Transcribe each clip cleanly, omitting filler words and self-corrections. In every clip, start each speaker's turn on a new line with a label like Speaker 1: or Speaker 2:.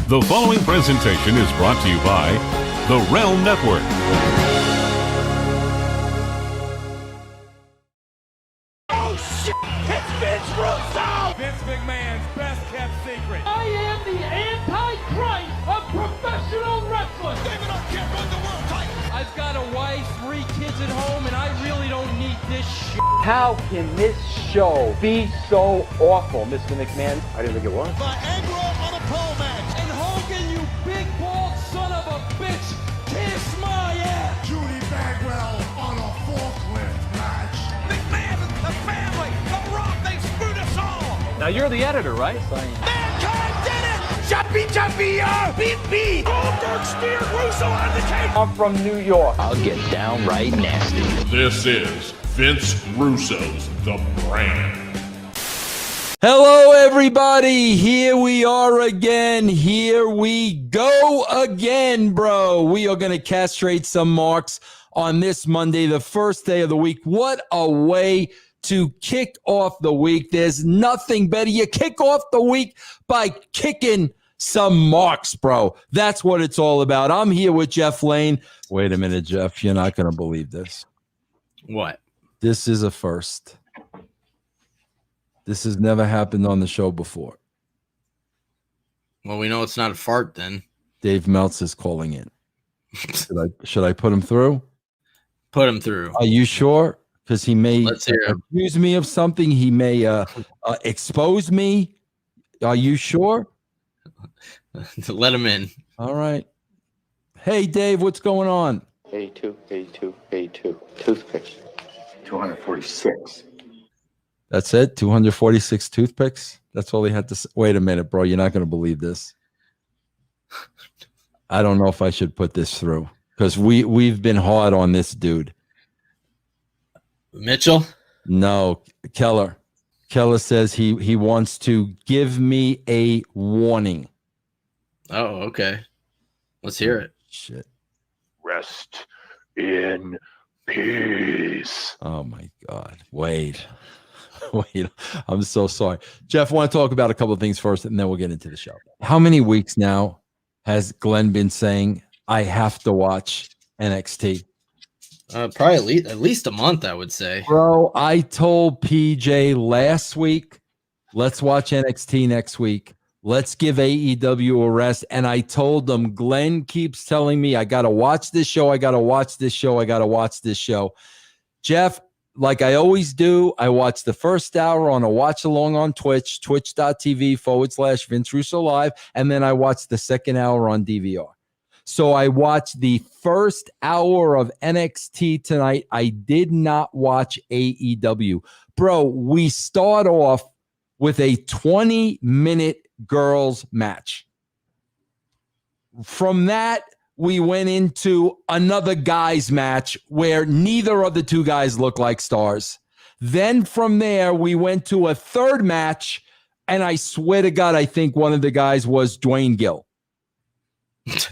Speaker 1: The following presentation is brought to you by the Realm Network.
Speaker 2: Oh, shit! It's Vince Russo!
Speaker 3: Vince McMahon's best-kept secret.
Speaker 4: I am the Antichrist of professional wrestling.
Speaker 2: David Arquette won the world title.
Speaker 4: I've got a wife, 3 kids at home, and I really don't need this shit.
Speaker 5: How can this show be so awful, Mr. McMahon? I didn't think it was.
Speaker 2: Viagra on a pole match.
Speaker 4: And Hogan, you big bald son of a bitch, kiss my ass.
Speaker 3: Judy Bagwell on a forklift match.
Speaker 2: McMahon, the family, the Rock, they screwed us all.
Speaker 5: Now, you're the editor, right?
Speaker 2: Mankind did it! Jumpy, beat. Goldberg steered Russo on the table.
Speaker 5: I'm from New York.
Speaker 6: I'll get downright nasty.
Speaker 7: This is Vince Russo's The Brand.
Speaker 8: Hello, everybody. Here we are again. Here we go again, bro. We are going to castrate some marks on this Monday, the first day of the week. What a way to kick off the week. There's nothing better. You kick off the week by kicking some marks, bro. That's what it's all about. I'm here with Jeff Lane. Wait a minute, Jeff. You're not going to believe this.
Speaker 6: What?
Speaker 8: This is a first. This has never happened on the show before.
Speaker 6: Well, we know it's not a fart then.
Speaker 8: Dave Meltzer is calling in. Should I put him through?
Speaker 6: Put him through.
Speaker 8: Are you sure? Because he may accuse me of something. He may expose me. Are you sure?
Speaker 6: Let him in.
Speaker 8: All right. Hey, Dave, what's going on?
Speaker 5: A2. Toothpicks. 246.
Speaker 8: That's it? 246 toothpicks? That's all he had to say? Wait a minute, bro. You're not going to believe this. I don't know if I should put this through because we've been hard on this dude.
Speaker 6: Mitchell?
Speaker 8: No, Keller. Keller says he wants to give me a warning.
Speaker 6: Oh, okay. Let's hear it.
Speaker 8: Shit.
Speaker 7: Rest in peace.
Speaker 8: Oh, my God. Wait. I'm so sorry. Jeff, I want to talk about a couple of things first, and then we'll get into the show. How many weeks now has Glenn been saying, I have to watch NXT?
Speaker 6: Probably at least a month, I would say.
Speaker 8: Bro, I told PJ last week, let's watch NXT next week. Let's give AEW a rest. And I told him, Glenn keeps telling me, I got to watch this show. I got to watch this show. I got to watch this show. Jeff, like I always do, I watch the first hour on a watch along on Twitch, twitch.tv/Vince Russo Live. And then I watch the second hour on DVR. So I watched the first hour of NXT tonight. I did not watch AEW. Bro, we start off with a 20-minute girls match. From that, we went into another guys match where neither of the two guys look like stars. Then from there, we went to a third match, and I swear to God, I think one of the guys was Dwayne Gill.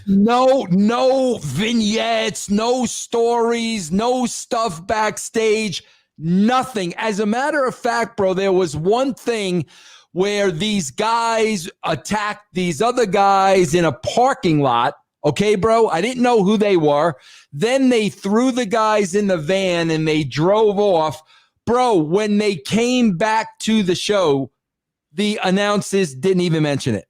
Speaker 8: No vignettes, no stories, no stuff backstage, nothing. As a matter of fact, bro, there was one thing where these guys attacked these other guys in a parking lot. Okay, bro, I didn't know who they were. Then they threw the guys in the van and they drove off. Bro, when they came back to the show, the announcers didn't even mention it.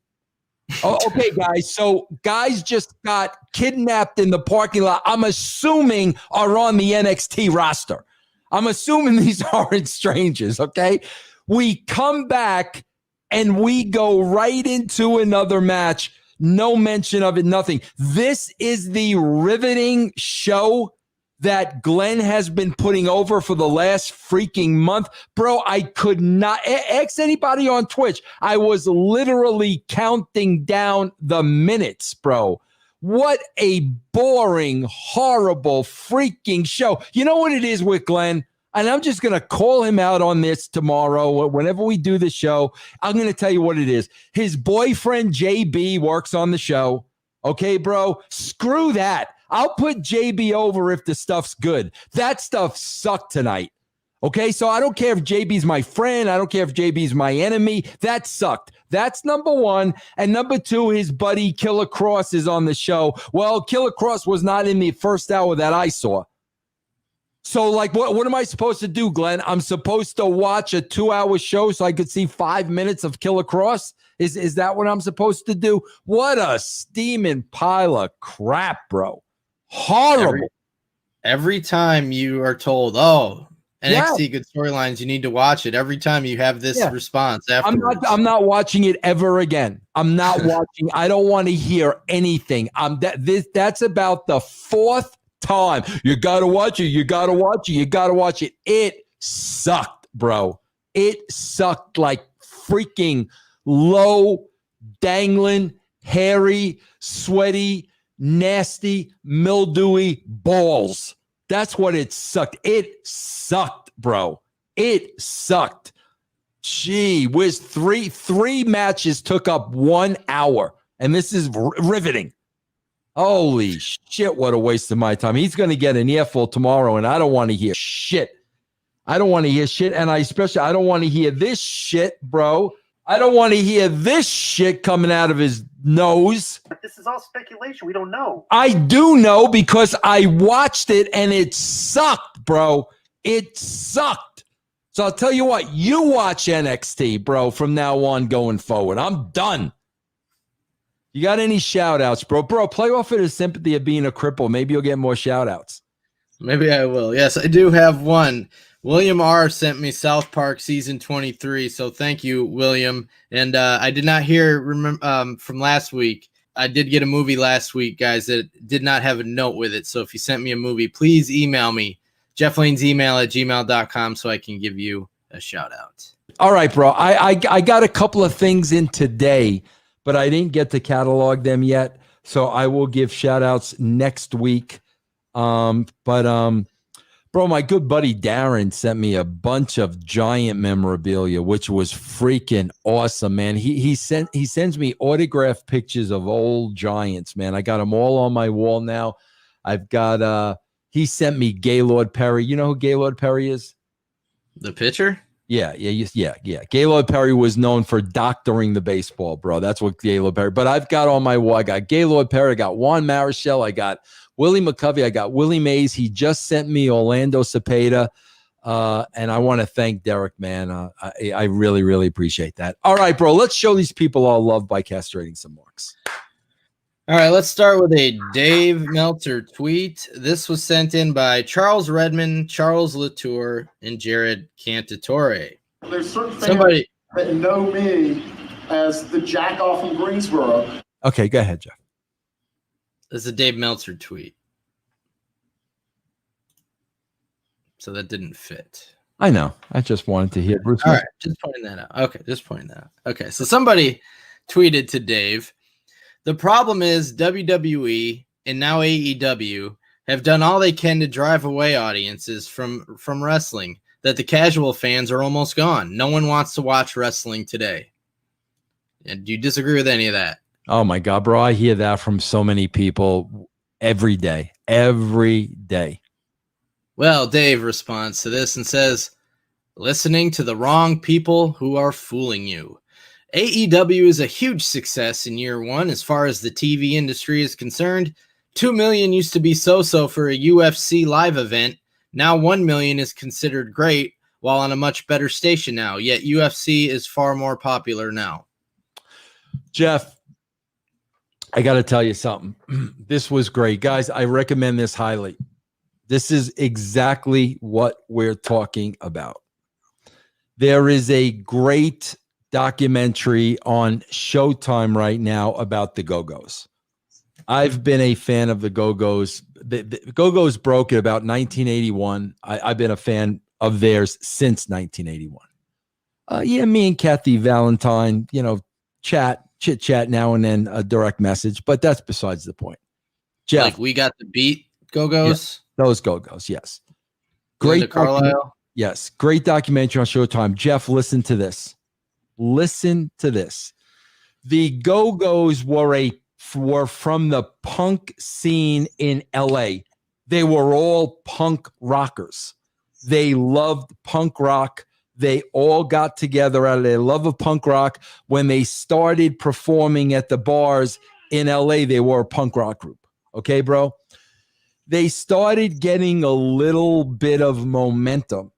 Speaker 8: Oh, okay, guys. So guys just got kidnapped in the parking lot. I'm assuming are on the NXT roster. I'm assuming these aren't strangers, okay? We come back and we go right into another match. No mention of it, nothing. This is the riveting show that Glenn has been putting over for the last freaking month. Bro, I could not ask anybody on Twitch. I was literally counting down the minutes, bro. What a boring, horrible freaking show. You know what it is with Glenn? And I'm just going to call him out on this tomorrow. Whenever we do the show, I'm going to tell you what it is. His boyfriend, JB, works on the show. Okay, bro? Screw that. I'll put JB over if the stuff's good. That stuff sucked tonight. Okay, so I don't care if JB's my friend. I don't care if JB's my enemy. That sucked. That's number one. And number two, his buddy Killer Cross is on the show. Well, Killer Cross was not in the first hour that I saw. So, like, what am I supposed to do, Glenn? I'm supposed to watch a 2-hour show so I could see 5 minutes of Killer Cross? Is that what I'm supposed to do? What a steaming pile of crap, bro. Horrible.
Speaker 6: Every time you are told, oh, NXT good storylines, you need to watch it. Every time you have this response afterwards.
Speaker 8: I'm not watching it ever again. I'm not watching. I don't want to hear anything. That's about the fourth time. You got to watch it. You got to watch it. You got to watch it. It sucked, bro. It sucked like freaking low, dangling, hairy, sweaty, nasty, mildewy balls. That's what it sucked. It sucked, bro. It sucked. Gee whiz, three matches took up 1 hour, and this is riveting. Holy shit, what a waste of my time. He's going to get an earful tomorrow, and I don't want to hear shit. I don't want to hear shit, and I don't want to hear this shit, bro. I don't want to hear this shit coming out of his nose.
Speaker 9: But this is all speculation. We don't know.
Speaker 8: I do know because I watched it and it sucked, bro. It sucked. So I'll tell you what, you watch NXT, bro, from now on going forward. I'm done. You got any shout outs, bro? Bro, play off of the sympathy of being a cripple. Maybe you'll get more shout outs.
Speaker 6: Maybe I will. Yes, I do have one. William R. sent me South Park season 23, so thank you, William. And I did not hear from last week. I did get a movie last week, guys, that did not have a note with it. So if you sent me a movie, please email me, jefflanesemail@gmail.com, so I can give you a shout out.
Speaker 8: All right, bro. I got a couple of things in today, but I didn't get to catalog them yet. So I will give shout outs next week. Bro, my good buddy Darren sent me a bunch of giant memorabilia, which was freaking awesome, man. He sends me autographed pictures of old giants, man. I got them all on my wall now. I've got he sent me Gaylord Perry. You know who Gaylord Perry is?
Speaker 6: The pitcher?
Speaker 8: Yeah. Gaylord Perry was known for doctoring the baseball, bro. That's what Gaylord Perry. But I've got on my wall. I got Gaylord Perry. I got Juan Marichal. I got Willie McAfee. I got Willie Mays. He just sent me Orlando Cepeda. And I want to thank Derek, man. I really, really appreciate that. All right, bro. Let's show these people all love by castrating some marks.
Speaker 6: All right, let's start with a Dave Meltzer tweet. This was sent in by Charles Redmond, Charles Latour, and Jared Cantatore.
Speaker 3: There's certain fans that know me as the jack off from Greensboro.
Speaker 8: Okay, go ahead, Jeff.
Speaker 6: This is a Dave Meltzer tweet. So that didn't fit.
Speaker 8: I know. I just wanted to hear Bruce.
Speaker 6: All right, just pointing that out. Okay, just pointing that out. Okay, so somebody tweeted to Dave, the problem is WWE and now AEW have done all they can to drive away audiences from wrestling, that the casual fans are almost gone. No one wants to watch wrestling today. And do you disagree with any of that?
Speaker 8: Oh, my God, bro. I hear that from so many people every day. Every day.
Speaker 6: Well, Dave responds to this and says, listening to the wrong people who are fooling you. AEW is a huge success in year one as far as the TV industry is concerned. 2 million used to be so-so for a UFC live event. Now 1 million is considered great, while on a much better station now. Yet UFC is far more popular now.
Speaker 8: Jeff, I got to tell you something. This was great. Guys, I recommend this highly. This is exactly what we're talking about. There is a great documentary on Showtime right now about the Go-Go's. I've been a fan of the Go-Go's. The Go-Go's broke at about 1981. I've been a fan of theirs since 1981. Me and Kathy Valentine, chit chat now and then, a direct message, but that's besides the point. Jeff,
Speaker 6: like we got the beat Go-Go's?
Speaker 8: Yeah, those Go-Go's, yes. Great
Speaker 6: Carlisle?
Speaker 8: Yes, great documentary on Showtime. Jeff, listen to this. Listen to this. The Go-Go's were from the punk scene in LA. They were all punk rockers. They loved punk rock. They all got together out of their love of punk rock. When they started performing at the bars in LA, they were a punk rock group. Okay, bro? They started getting a little bit of momentum.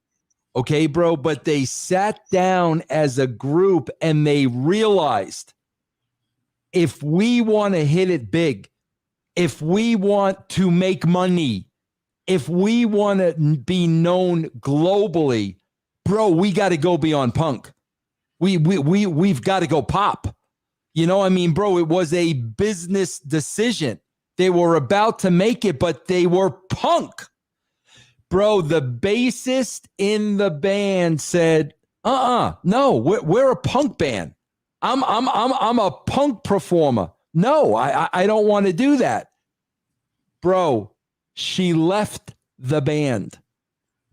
Speaker 8: Okay, bro? But they sat down as a group and they realized, if we want to hit it big, if we want to make money, if we want to be known globally, bro, we got to go beyond punk. We've got to go pop. You know, I mean, bro, it was a business decision. They were about to make it, but they were punk. Bro, the bassist in the band said, no, we're a punk band. I'm a punk performer. No, I don't want to do that. Bro, she left the band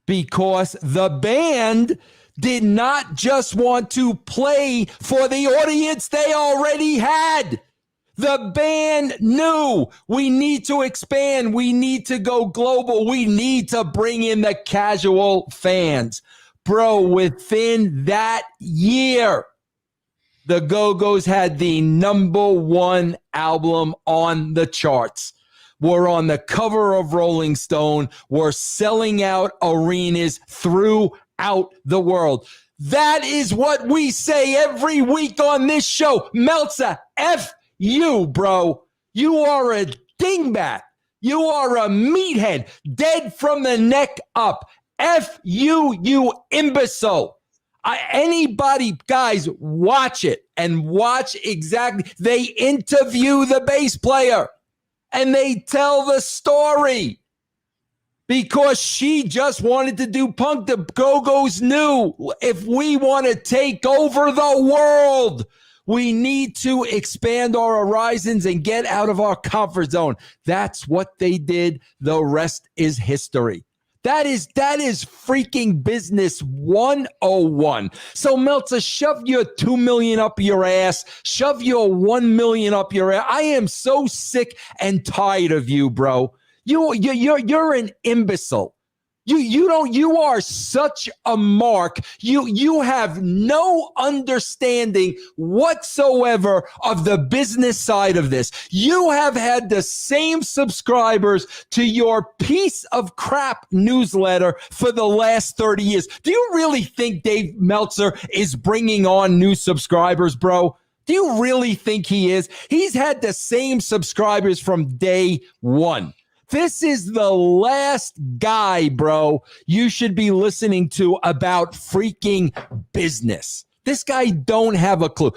Speaker 8: because the band did not just want to play for the audience they already had. The band knew we need to expand. We need to go global. We need to bring in the casual fans. Bro, within that year, the Go-Go's had the #1 album on the charts. We're on the cover of Rolling Stone. We're selling out arenas throughout the world. That is what we say every week on this show. Meltzer, F you, bro. You are a dingbat. You are a meathead, dead from the neck up. F you, you imbecile. Anybody, guys, watch it and watch exactly. They interview the bass player and they tell the story because she just wanted to do punk. The Go-Go's knew if we want to take over the world, we need to expand our horizons and get out of our comfort zone. That's what they did. The rest is history. That is freaking business 101. So Meltzer, shove your 2 million up your ass. Shove your 1 million up your ass. I am so sick and tired of you, bro. You're an imbecile. You are such a mark. You have no understanding whatsoever of the business side of this. You have had the same subscribers to your piece of crap newsletter for the last 30 years. Do you really think Dave Meltzer is bringing on new subscribers, bro? Do you really think he is? He's had the same subscribers from day one. This is the last guy, bro, you should be listening to about freaking business. This guy don't have a clue.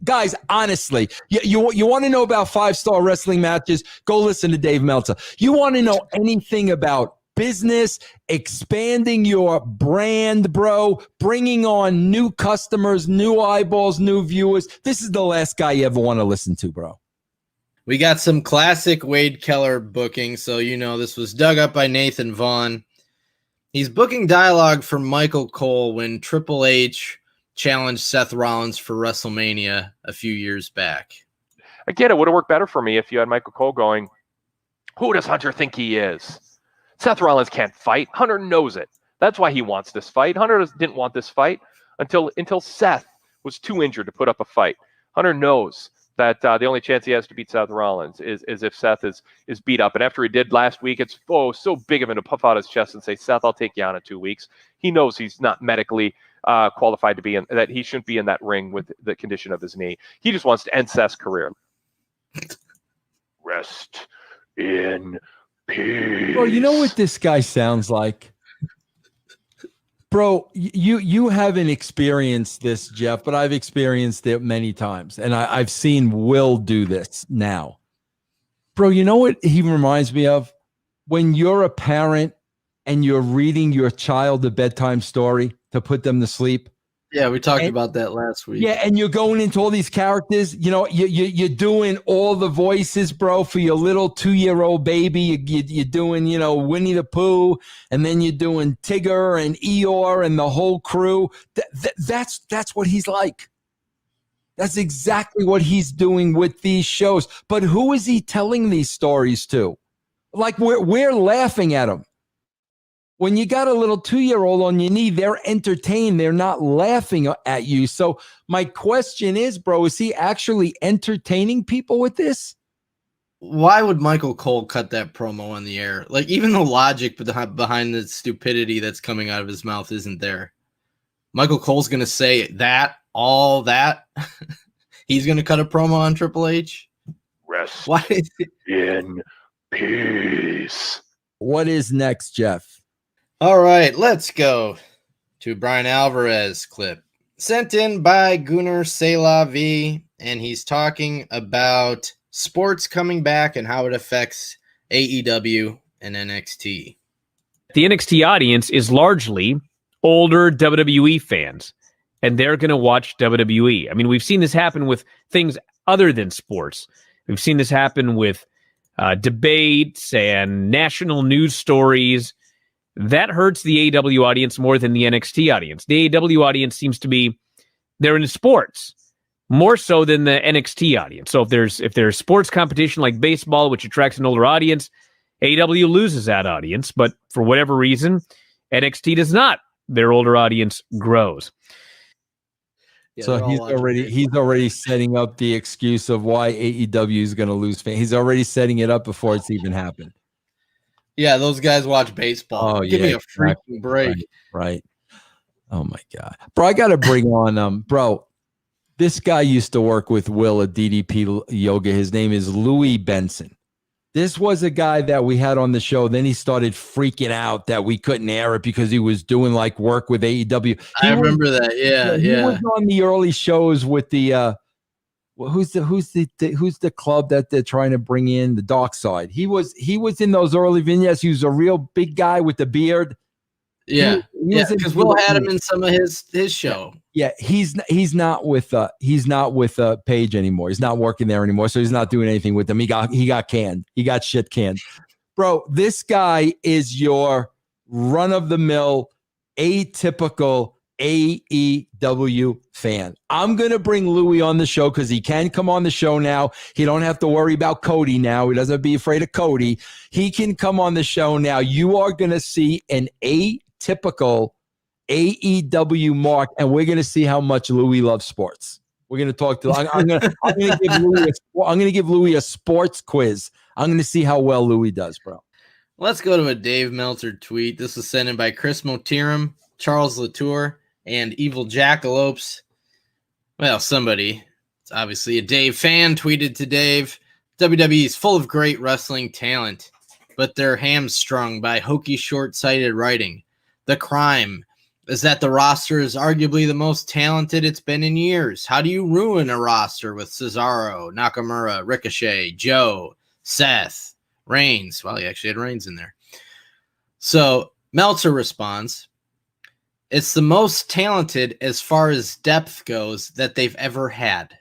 Speaker 8: Guys, honestly, you want to know about 5-star wrestling matches? Go listen to Dave Meltzer. You want to know anything about business, expanding your brand, bro, bringing on new customers, new eyeballs, new viewers? This is the last guy you ever want to listen to, bro.
Speaker 6: We got some classic Wade Keller booking, so you know this was dug up by Nathan Vaughn. He's booking dialogue for Michael Cole when Triple H challenged Seth Rollins for WrestleMania a few years back.
Speaker 5: I get it. Would have worked better for me if you had Michael Cole going, who does Hunter think he is? Seth Rollins can't fight. Hunter knows it. That's why he wants this fight. Hunter didn't want this fight until Seth was too injured to put up a fight. Hunter knows that the only chance he has to beat Seth Rollins is if Seth is beat up. And after he did last week, it's so big of him to puff out his chest and say, Seth, I'll take you on in 2 weeks. He knows he's not medically qualified to be in, that he shouldn't be in that ring with the condition of his knee. He just wants to end Seth's career. Rest in peace.
Speaker 8: Bro, you know what this guy sounds like? Bro, you haven't experienced this, Jeff, but I've experienced it many times. And I've seen Will do this now. Bro, you know what he reminds me of? When you're a parent and you're reading your child a bedtime story to put them to sleep.
Speaker 6: Yeah, we talked about that last week.
Speaker 8: Yeah, and you're going into all these characters. You know, you're doing all the voices, bro, for your little 2-year-old baby. You're doing, you know, Winnie the Pooh, and then you're doing Tigger and Eeyore and the whole crew. That's what he's like. That's exactly what he's doing with these shows. But who is he telling these stories to? Like we're laughing at him. When you got a little 2-year-old on your knee, they're entertained. They're not laughing at you. So my question is, bro, is he actually entertaining people with this?
Speaker 6: Why would Michael Cole cut that promo on the air? Like, even the logic behind the stupidity that's coming out of his mouth isn't there. Michael Cole's going to say all that. He's going to cut a promo on Triple H.
Speaker 5: Rest
Speaker 6: Why?
Speaker 5: in peace.
Speaker 8: What is next, Jeff?
Speaker 6: All right, let's go to Brian Alvarez clip sent in by Gunnar Selavi, and he's talking about sports coming back and how it affects AEW and NXT.
Speaker 10: The NXT audience is largely older WWE fans, and they're going to watch WWE. I mean, we've seen this happen with things other than sports. We've seen this happen with debates and national news stories. That hurts the AEW audience more than the NXT audience. The AEW audience seems to be, they're into sports more so than the NXT audience. So if there's sports competition like baseball, which attracts an older audience, AEW loses that audience. But for whatever reason, NXT does not. Their older audience grows.
Speaker 6: Yeah,
Speaker 8: so he's already setting up the excuse of why AEW is going to lose fans. He's already setting it up before it's even happened.
Speaker 6: Yeah, those guys watch baseball.
Speaker 8: Oh,
Speaker 6: Give me a freaking break.
Speaker 8: Right. Oh my God. Bro, I gotta bring on bro. This guy used to work with Will at DDP Yoga. His name is Louis Benson. This was a guy that we had on the show. Then he started freaking out that we couldn't air it because he was doing like work with AEW.
Speaker 6: I remember that. Yeah.
Speaker 8: He was on the early shows with the who's the club that they're trying to bring in, the Dark Side. He was in those early vignettes. He was a real big guy with the beard.
Speaker 6: Yeah, because Will had him in some of his show.
Speaker 8: Yeah, he's not with Paige anymore. He's not working there anymore, so he's not doing anything with them. He got canned. He got shit canned. Bro, this guy is your run of the mill, atypical AEW fan. I'm going to bring Louis on the show because he can come on the show now. He don't have to worry about Cody now. He doesn't have to be afraid of Cody. He can come on the show now. You are going to see an atypical AEW Mark, and we're going to see how much Louis loves sports. We're going to talk to I'm going to give Louis a sports quiz. I'm going to see how well Louis does, bro.
Speaker 6: Let's go to a Dave Meltzer tweet. This was sent in by Chris Motiram, Charles Latour, and Evil Jackalopes. Well, somebody, it's obviously a Dave fan, tweeted to Dave, WWE is full of great wrestling talent, but they're hamstrung by hokey, short-sighted writing. The crime is that the roster is arguably the most talented it's been in years. How do you ruin a roster with Cesaro, Nakamura, Ricochet, Joe, Seth, Reigns? Well, he actually had Reigns in there. So Meltzer responds, it's the most talented as far as depth goes that they've ever had.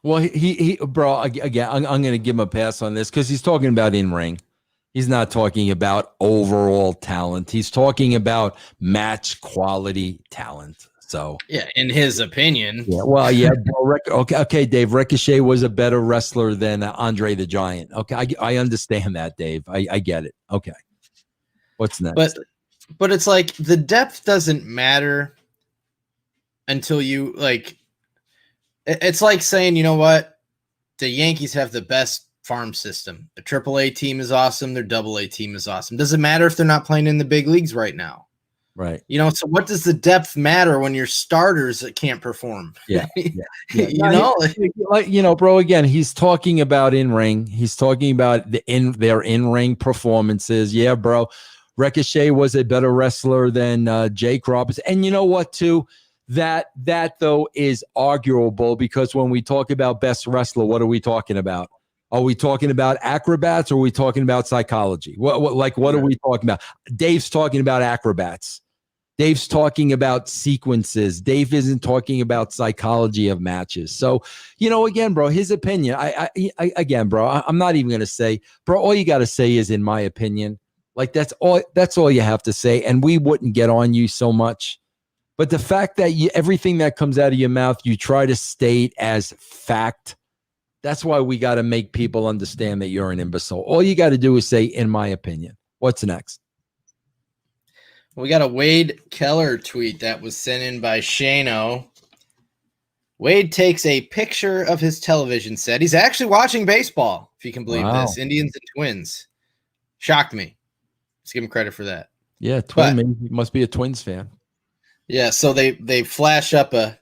Speaker 8: Well, he bro, again, I'm going to give him a pass on this because he's talking about in-ring. He's not talking about overall talent. He's talking about match quality talent. So
Speaker 6: yeah, in his opinion.
Speaker 8: Yeah, well, yeah. Okay, Dave. Ricochet was a better wrestler than Andre the Giant. Okay, I understand that, Dave. I get it. Okay, what's next?
Speaker 6: But it's like the depth doesn't matter until you like. It's like saying, you know what, the Yankees have the best farm system. The AAA team is awesome. Their AA team is awesome. Doesn't matter if they're not playing in the big leagues right now.
Speaker 8: Right.
Speaker 6: You know, so what does the depth matter when your starters that can't perform?
Speaker 8: Yeah. Bro, again, he's talking about in-ring. He's talking about their in-ring performances. Yeah, bro. Ricochet was a better wrestler than Jake Roberts. And you know what, too? That though is arguable because when we talk about best wrestler, what are we talking about? Are we talking about acrobats or are we talking about psychology? What are we talking about? Dave's talking about acrobats. Dave's talking about sequences. Dave isn't talking about psychology of matches. So, again, bro, his opinion, again, bro, I'm not even going to say, bro, all you got to say is in my opinion. Like that's all you have to say. And we wouldn't get on you so much. But the fact that everything that comes out of your mouth, you try to state as fact, that's why we got to make people understand that you're an imbecile. All you got to do is say, in my opinion. What's next?
Speaker 6: We got a Wade Keller tweet that was sent in by Shano. Wade takes a picture of his television set. He's actually watching baseball, if you can believe this. Indians and Twins. Shocked me. Let's give him credit for that.
Speaker 8: Yeah, must be a Twins fan.
Speaker 6: Yeah, so they flash up a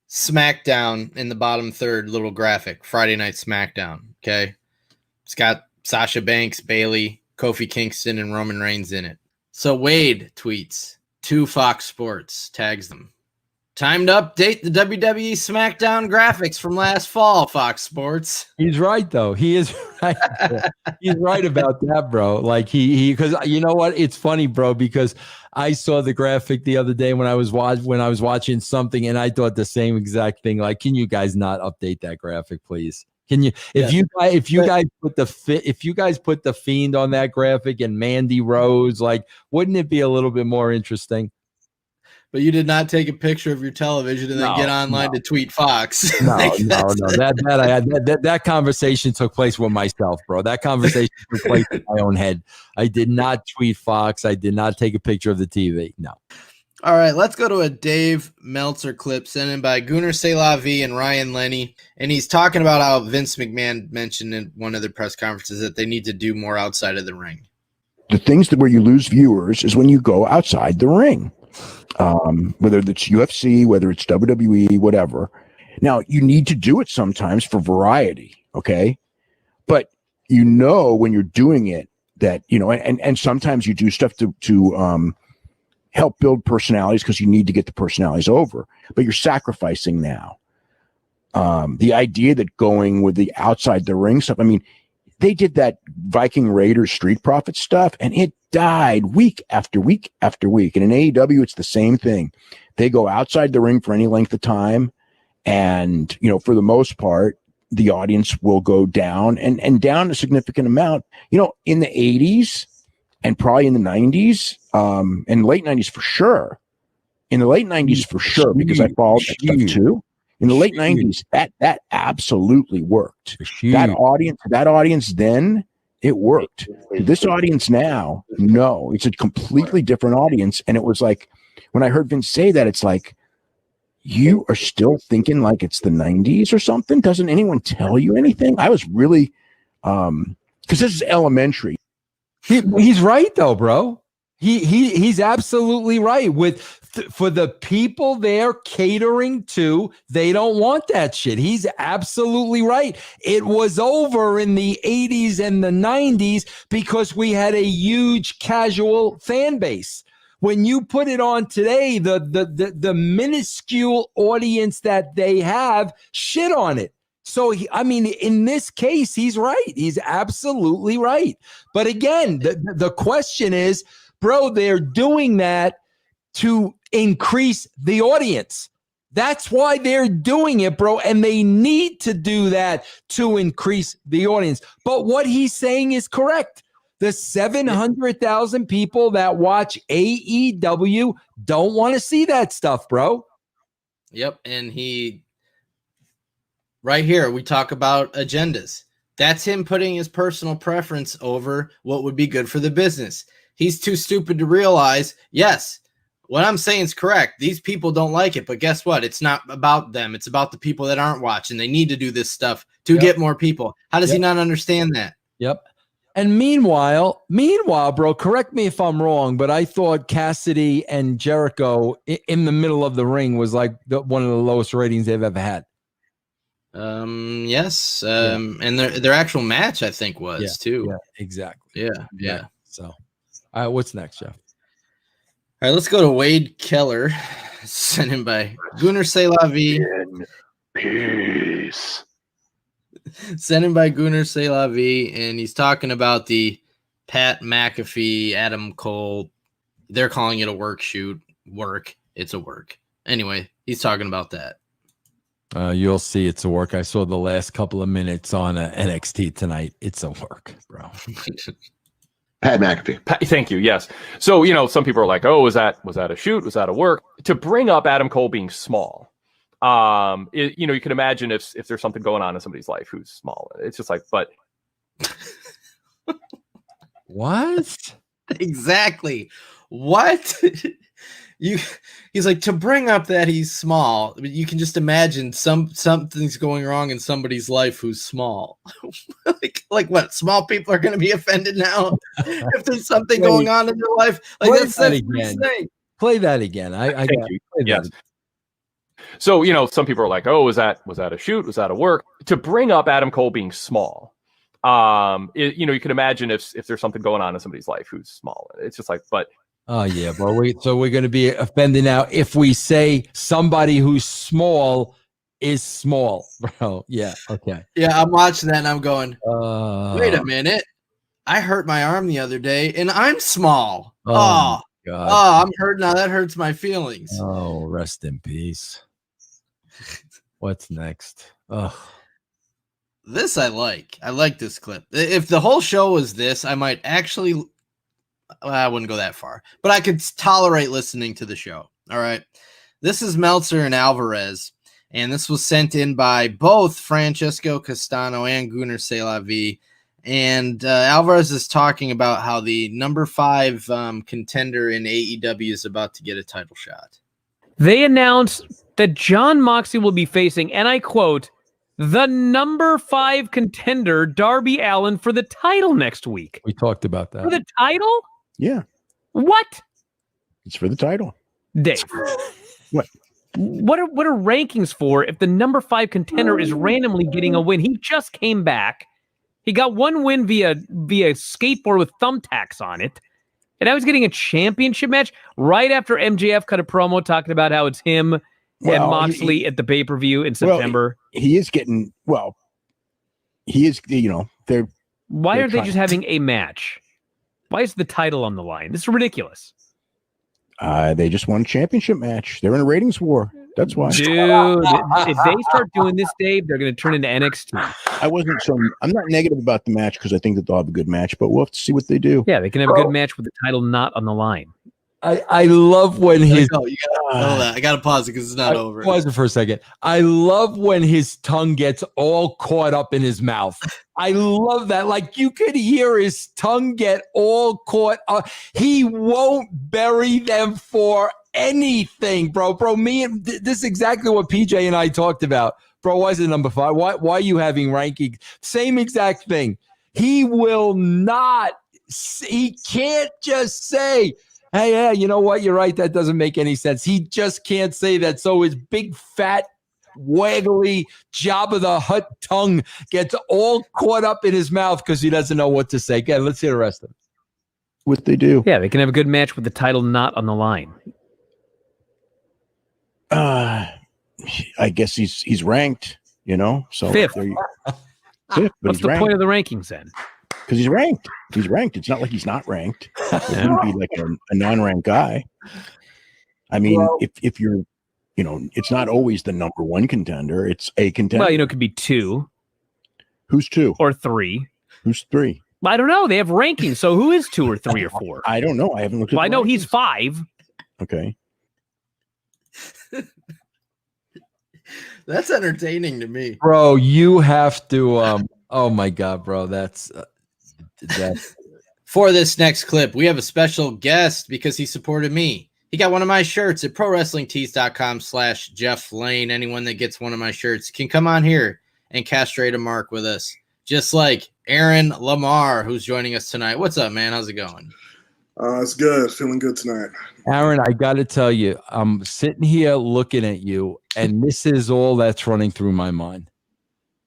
Speaker 6: SmackDown in the bottom third little graphic, Friday Night SmackDown, okay? It's got Sasha Banks, Bayley, Kofi Kingston, and Roman Reigns in it. So Wade tweets to Fox Sports, tags them. Time to update the WWE SmackDown graphics from last fall, Fox Sports.
Speaker 8: He's right, though. He is right. He's right about that, bro. Like because you know what? It's funny, bro, because I saw the graphic the other day when I was watching something, and I thought the same exact thing. Like, can you guys not update that graphic, please? Can you? If you guys put the Fiend on that graphic and Mandy Rose, like, wouldn't it be a little bit more interesting?
Speaker 6: But you did not take a picture of your television and then get online to tweet Fox.
Speaker 8: No. That conversation took place with myself, bro. That conversation took place in my own head. I did not tweet Fox. I did not take a picture of the TV. No.
Speaker 6: All right, let's go to a Dave Meltzer clip sent in by Gunnar Selavi and Ryan Lenny. And he's talking about how Vince McMahon mentioned in one of their press conferences that they need to do more outside of the ring.
Speaker 11: The things that where you lose viewers is when you go outside the ring. Whether it's UFC, whether it's WWE, whatever. Now, you need to do it sometimes for variety, okay? But you know when you're doing it that, you know, and sometimes you do stuff to help build personalities because you need to get the personalities over. But you're sacrificing now. The idea that going with the outside the ring stuff, I mean, they did that Viking Raiders Street Profits stuff, and it died week after week after week. And in AEW, it's the same thing. They go outside the ring for any length of time, and, you know, for the most part, the audience will go down and down a significant amount. You know, in the 80s and probably in the 90s, and late 90s for sure. In the late 90s for sure, because I followed that stuff too. In the late 90s, that absolutely worked. That audience then, it worked. This audience now, no, it's a completely different audience. And it was like, when I heard Vince say that, it's like, you are still thinking like it's the 90s or something? Doesn't anyone tell you anything? I was really, because this is elementary.
Speaker 8: He's right, though, bro. He's absolutely right. For the people they're catering to, they don't want that shit. He's absolutely right. It was over in the 80s and the 90s because we had a huge casual fan base. When you put it on today, the minuscule audience that they have shit on it. So, I mean, in this case, he's right. He's absolutely right. But again, the question is, bro, they're doing that to increase the audience. That's why they're doing it, bro. And they need to do that to increase the audience. But what he's saying is correct. The 700,000 people that watch AEW don't want to see that stuff, bro.
Speaker 6: Yep. And right here, we talk about agendas. That's him putting his personal preference over what would be good for the business. He's too stupid to realize, yes, what I'm saying is correct. These people don't like it, but guess what? It's not about them. It's about the people that aren't watching. They need to do this stuff to get more people. How does he not understand that?
Speaker 8: Yep. And meanwhile, bro, correct me if I'm wrong, but I thought Cassidy and Jericho in the middle of the ring was like one of the lowest ratings they've ever had.
Speaker 6: Yes. And their actual match, I think, was too.
Speaker 8: Yeah, exactly.
Speaker 6: Yeah.
Speaker 8: So, all right, what's next, Jeff?
Speaker 6: All right, let's go to Wade Keller, sent in by Gunnar Selavi.
Speaker 5: Peace.
Speaker 6: Sent in by Gunnar Selavi, and he's talking about the Pat McAfee, Adam Cole. They're calling it a work shoot. Work. It's a work. Anyway, he's talking about that.
Speaker 8: You'll see it's a work. I saw the last couple of minutes on NXT tonight. It's a work, bro.
Speaker 12: Pat McAfee.
Speaker 5: Thank you. Yes. So, you know, some people are like, "Oh, was that a shoot? Was that a work?" To bring up Adam Cole being small, you know, you can imagine if there's something going on in somebody's life who's small. It's just like, but
Speaker 8: what?
Speaker 6: Exactly. What? He's like, to bring up that he's small, you can just imagine something's going wrong in somebody's life who's small. like what? Small people are going to be offended now if there's something going on in their life. Like
Speaker 8: Play
Speaker 6: that's
Speaker 8: that
Speaker 6: again.
Speaker 8: Play that again. I
Speaker 5: Thank you. Yes. So, some people are like, oh, was that a shoot? Was that a work? To bring up Adam Cole being small, you can imagine if there's something going on in somebody's life who's small. It's just like, but.
Speaker 8: Oh, yeah, bro. So we're going to be offended now if we say somebody who's small is small, bro. Yeah, okay.
Speaker 6: Yeah, I'm watching that and I'm going, wait a minute. I hurt my arm the other day and I'm small. Oh
Speaker 8: God.
Speaker 6: Oh, I'm hurt now. That hurts my feelings.
Speaker 8: Oh, rest in peace. What's next? Oh.
Speaker 6: This I like. I like this clip. If the whole show was this, I might actually... I wouldn't go that far, but I could tolerate listening to the show. All right. This is Meltzer and Alvarez, and this was sent in by both Francesco Castano and Gunnar Selavi. And Alvarez is talking about how the number 5 contender in AEW is about to get a title shot.
Speaker 10: They announced that Jon Moxley will be facing, and I quote, the number 5 contender, Darby Allin, for the title next week.
Speaker 8: We talked about that.
Speaker 10: For the title?
Speaker 11: Yeah.
Speaker 10: What?
Speaker 11: It's for the title.
Speaker 10: Dave.
Speaker 11: What?
Speaker 10: What are rankings for if the number 5 contender is randomly getting a win? He just came back. He got one win via skateboard with thumbtacks on it. And now he's getting a championship match right after MJF cut a promo talking about how it's him and Moxley at the pay-per-view in September.
Speaker 11: He is getting, he is, they're...
Speaker 10: Why are they just having a match? Why is the title on the line? This is ridiculous.
Speaker 11: They just won a championship match. They're in a ratings war. That's why.
Speaker 10: Dude, if they start doing this, Dave, they're going to turn into NXT.
Speaker 11: I'm not negative about the match because I think that they'll have a good match, but we'll have to see what they do.
Speaker 10: Yeah, they can have a good match with the title not on the line.
Speaker 8: I love when his...
Speaker 6: I got to pause it because it's not over.
Speaker 8: Pause it for a second. I love when his tongue gets all caught up in his mouth. I love that. Like, you could hear his tongue get all caught up. He won't bury them for anything, bro. This is exactly what PJ and I talked about. Bro, why is it number 5? Why are you having rankings? Same exact thing. He will not... He can't just say... Hey, yeah, you know what? You're right. That doesn't make any sense. He just can't say that. So his big, fat, waggly, Jabba the Hutt tongue gets all caught up in his mouth because he doesn't know what to say. Okay, let's hear the rest of it.
Speaker 11: What they do.
Speaker 10: Yeah, they can have a good match with the title not on the line.
Speaker 11: I guess he's ranked, So
Speaker 10: 5th.
Speaker 11: Fifth, but
Speaker 10: what's the point of the rankings then?
Speaker 11: Because he's ranked. He's ranked. It's not like he's not ranked. He wouldn't be like a non-ranked guy. I mean, if you're, it's not always the number 1 contender. It's a contender.
Speaker 10: Well, it could be 2.
Speaker 11: Who's 2?
Speaker 10: Or 3.
Speaker 11: Who's 3?
Speaker 10: I don't know. They have rankings. So who is 2 or 3 or 4?
Speaker 11: I don't know. I haven't looked at
Speaker 10: I know he's 5.
Speaker 11: Okay.
Speaker 6: That's entertaining to me.
Speaker 8: Bro, you have to... oh, my God, bro. That's...
Speaker 6: For this next clip, we have a special guest because he supported me. He got one of my shirts at ProWrestlingTees.com/Jeff Lane. Anyone that gets one of my shirts can come on here and castrate a mark with us. Just like Aaron Lamarr, who's joining us tonight. What's up, man? How's it going?
Speaker 13: It's good. Feeling good tonight.
Speaker 8: Aaron, I got to tell you, I'm sitting here looking at you, and this is all that's running through my mind.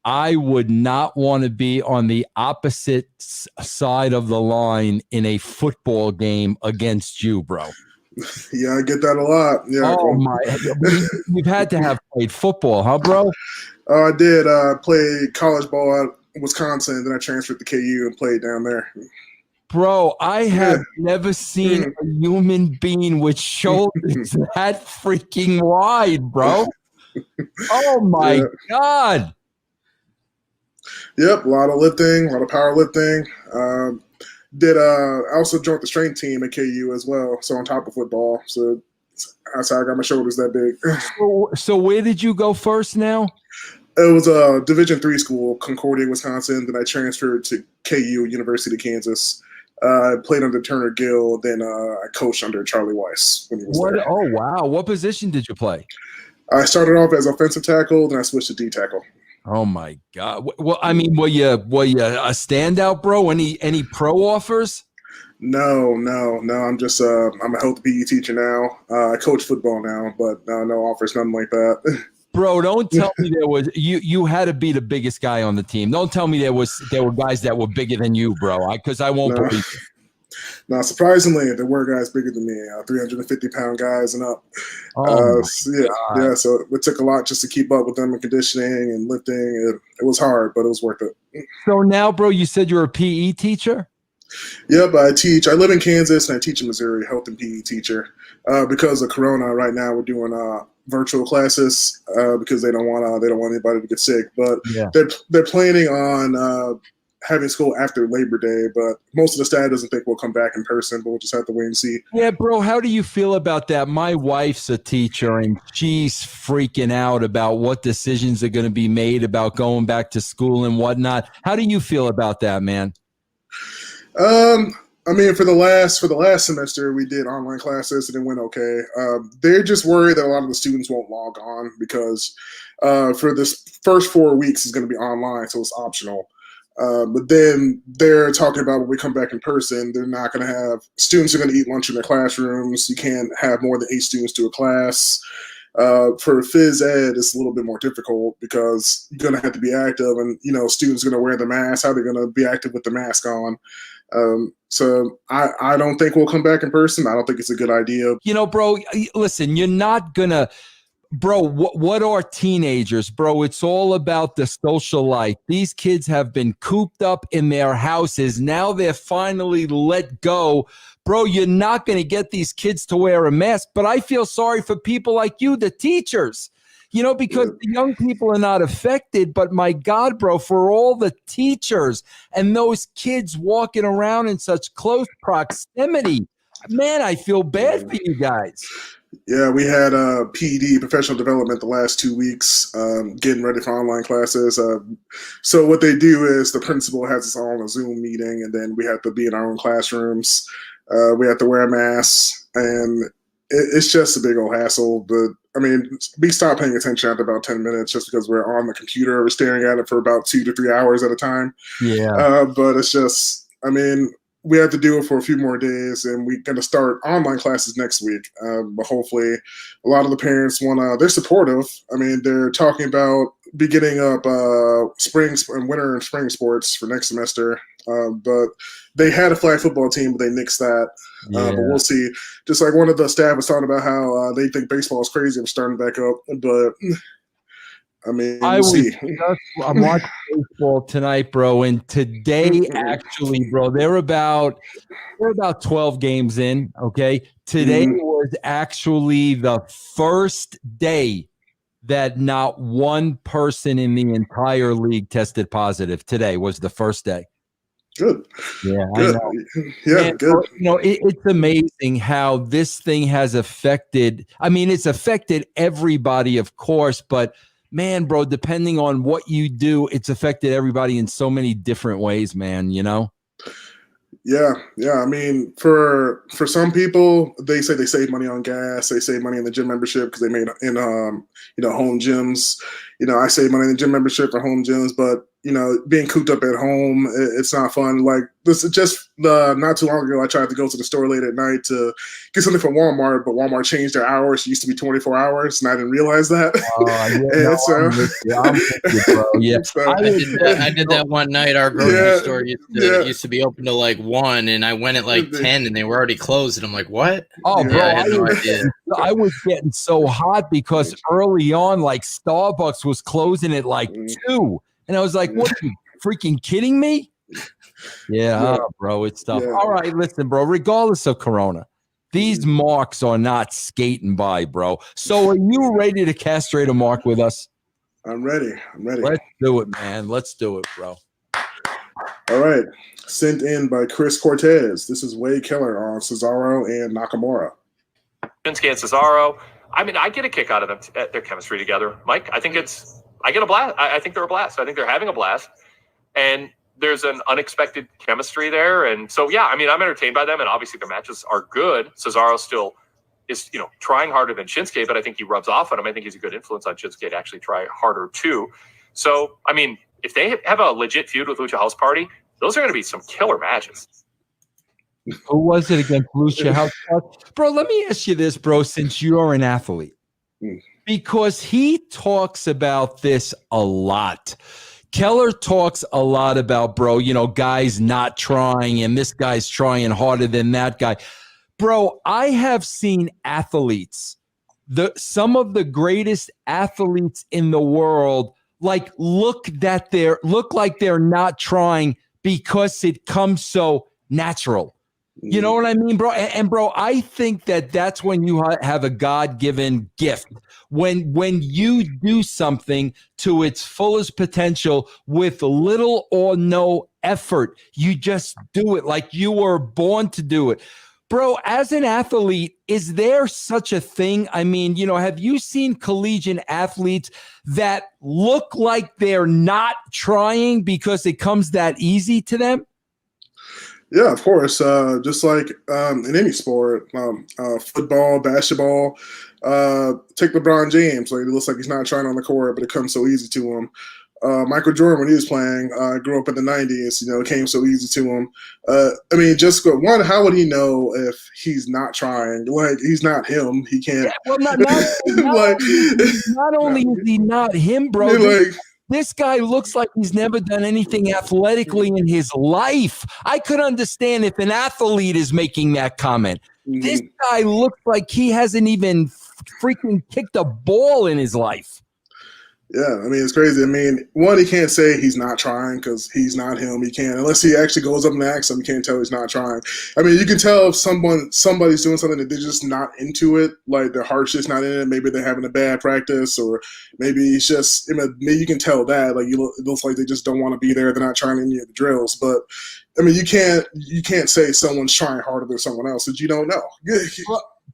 Speaker 8: I would not want to be on the opposite side of the line in a football game against you, bro.
Speaker 13: Yeah, I get that a lot. Yeah.
Speaker 8: Oh my! You've had to have played football, huh, bro?
Speaker 13: I did. Play college ball at Wisconsin, then I transferred to KU and played down there.
Speaker 8: Bro, I have never seen a human being with shoulders that freaking wide, bro. Oh my God.
Speaker 13: Yep, a lot of lifting, a lot of powerlifting. I also joined the strength team at KU as well, so on top of football. So that's how I got my shoulders that big.
Speaker 8: So where did you go first now?
Speaker 13: It was a Division III school, Concordia, Wisconsin. Then I transferred to KU, University of Kansas. I played under Turner Gill. Then I coached under Charlie Weiss when he was there.
Speaker 8: Oh, wow. What position did you play?
Speaker 13: I started off as offensive tackle, then I switched to D tackle.
Speaker 8: Oh my God! Well, I mean, were you a standout, bro? Any pro offers?
Speaker 13: No. I'm just I'm a health PE teacher now. I coach football now, but no offers, nothing like that.
Speaker 8: Bro, don't tell me there was you had to be the biggest guy on the team. Don't tell me there were guys that were bigger than you, bro. Because I won't believe it.
Speaker 13: No, surprisingly, there were guys bigger than me, 350-pound guys and up. Yeah. So it took a lot just to keep up with them in conditioning and lifting. It was hard, but it was worth it.
Speaker 8: So now, bro, you said you're a PE teacher?
Speaker 13: Yeah, but I teach. I live in Kansas and I teach in Missouri, health and PE teacher. Because of Corona, right now we're doing virtual classes because they don't want anybody to get sick. But they're planning on having school after Labor Day. But most of the staff doesn't think we'll come back in person. But we'll just have to wait and see.
Speaker 8: Yeah, bro. How do you feel about that? My wife's a teacher and she's freaking out about what decisions are going to be made about going back to school and whatnot. How do you feel about that, man?
Speaker 13: I mean, for the last semester, we did online classes and it went okay. They're just worried that a lot of the students won't log on because for this first 4 weeks is going to be online, so it's optional. But then they're talking about when we come back in person, they're not going to have students are going to eat lunch in their classrooms. You can't have more than 8 students to a class. For phys ed, it's a little bit more difficult because you're going to have to be active, and students are going to wear the mask. How are they going to be active with the mask on? So I don't think we'll come back in person. I don't think it's a good idea.
Speaker 8: Bro, listen, you're not gonna, bro, what are teenagers, bro? It's all about the social life. These kids have been cooped up in their houses. Now they're finally let go. Bro, you're not going to get these kids to wear a mask, but I feel sorry for people like you, the teachers. Because the young people are not affected, but my God, bro, for all the teachers and those kids walking around in such close proximity, man, I feel bad for you guys.
Speaker 13: Yeah, we had PED, professional development, the last 2 weeks, getting ready for online classes. So what they do is the principal has us all on a Zoom meeting, and then we have to be in our own classrooms. We have to wear masks, and it's just a big old hassle. But I mean, we stopped paying attention after about 10 minutes just because we're on the computer. We're staring at it for about 2 to 3 hours at a time.
Speaker 8: Yeah.
Speaker 13: But it's just, I mean, we have to do it for a few more days, and we're going to start online classes next week. But hopefully a lot of the parents they're supportive. I mean, they're talking about beginning up spring and winter and spring sports for next semester. But they had a flag football team, but they nixed that. But we'll see. Just like one of the staff was talking about how they think baseball is crazy and starting back up. But I mean, we'll see.
Speaker 8: I'm watching baseball tonight, bro. And today, actually, bro, they're about 12 games in. Okay, today was actually the first day that not one person in the entire league tested positive. Today was the first day.
Speaker 13: Good.
Speaker 8: Yeah,
Speaker 13: good.
Speaker 8: I know.
Speaker 13: Yeah,
Speaker 8: man,
Speaker 13: good.
Speaker 8: It's amazing how this thing has affected. I mean, it's affected everybody, of course, but man, bro, depending on what you do, it's affected everybody in so many different ways, man.
Speaker 13: Yeah. I mean, for some people, they say they save money on gas. They save money in the gym membership because they made in home gyms. I save money in the gym membership for home gyms, but being cooped up at home, it's not fun. Like this is just not too long ago, I tried to go to the store late at night to get something from Walmart, but Walmart changed their hours. It used to be 24 hours, and I didn't realize that.
Speaker 6: I did that one night. Our grocery store used to be open to like 1, and I went at like 10, and they were already closed. And I'm like, what?
Speaker 8: Oh, bro,
Speaker 6: I had no idea.
Speaker 8: I was getting so hot because early on, like Starbucks was closing at like 2. And I was like, what, are you freaking kidding me? Yeah, bro, it's tough. All right, listen, bro, regardless of Corona, these marks are not skating by, bro. So are you ready to castrate a mark with us?
Speaker 13: I'm ready.
Speaker 8: Let's do it, man. Let's do it, bro.
Speaker 13: All right. Sent in by Chris Cortez. This is Wade Keller on Cesaro and Nakamura.
Speaker 5: Shinsuke and Cesaro. I mean, I get a kick out of them, their chemistry together, Mike. I think I get a blast. I think they're a blast. I think they're having a blast. And there's an unexpected chemistry there. And so, yeah, I mean, I'm entertained by them, and obviously the matches are good. Cesaro still is, trying harder than Shinsuke, but I think he rubs off on him. I think he's a good influence on Shinsuke to actually try harder too. So, I mean, if they have a legit feud with Lucha House Party, those are going to be some killer matches.
Speaker 8: Who was it against Lucha House Party? Bro, let me ask you this, bro, since you're an athlete. Because he talks about this a lot. Keller talks a lot about, bro, guys not trying, and this guy's trying harder than that guy. Bro, I have seen athletes, some of the greatest athletes in the world, look like they're not trying because it comes so natural. You know what I mean, bro? And bro, I think that's when you have a God-given gift. When you do something to its fullest potential with little or no effort, you just do it like you were born to do it. Bro, as an athlete, is there such a thing? I mean, have you seen collegiate athletes that look like they're not trying because it comes that easy to them?
Speaker 13: Yeah, of course. Just like in any sport, football, basketball, take LeBron James. Like, it looks like he's not trying on the court, but it comes so easy to him. Michael Jordan, when he was playing, grew up in the 90s, it came so easy to him. I mean, just one, how would he know if he's not trying? Like, he's not him. He can't. Yeah, well, not
Speaker 8: only is he not him, bro. This guy looks like he's never done anything athletically in his life. I could understand if an athlete is making that comment. This guy looks like he hasn't even freaking kicked a ball in his life.
Speaker 13: Yeah, I mean, it's crazy. I mean, one, he can't say he's not trying because he's not him. He can't, unless he actually goes up and asks him, you can't tell he's not trying. I mean, you can tell if somebody's doing something that they're just not into it, like their heart's just not in it. Maybe they're having a bad practice, or maybe it's just, maybe you can tell that. Like, it looks like they just don't want to be there. They're not trying any of the drills. But, I mean, you can't say someone's trying harder than someone else that you don't know.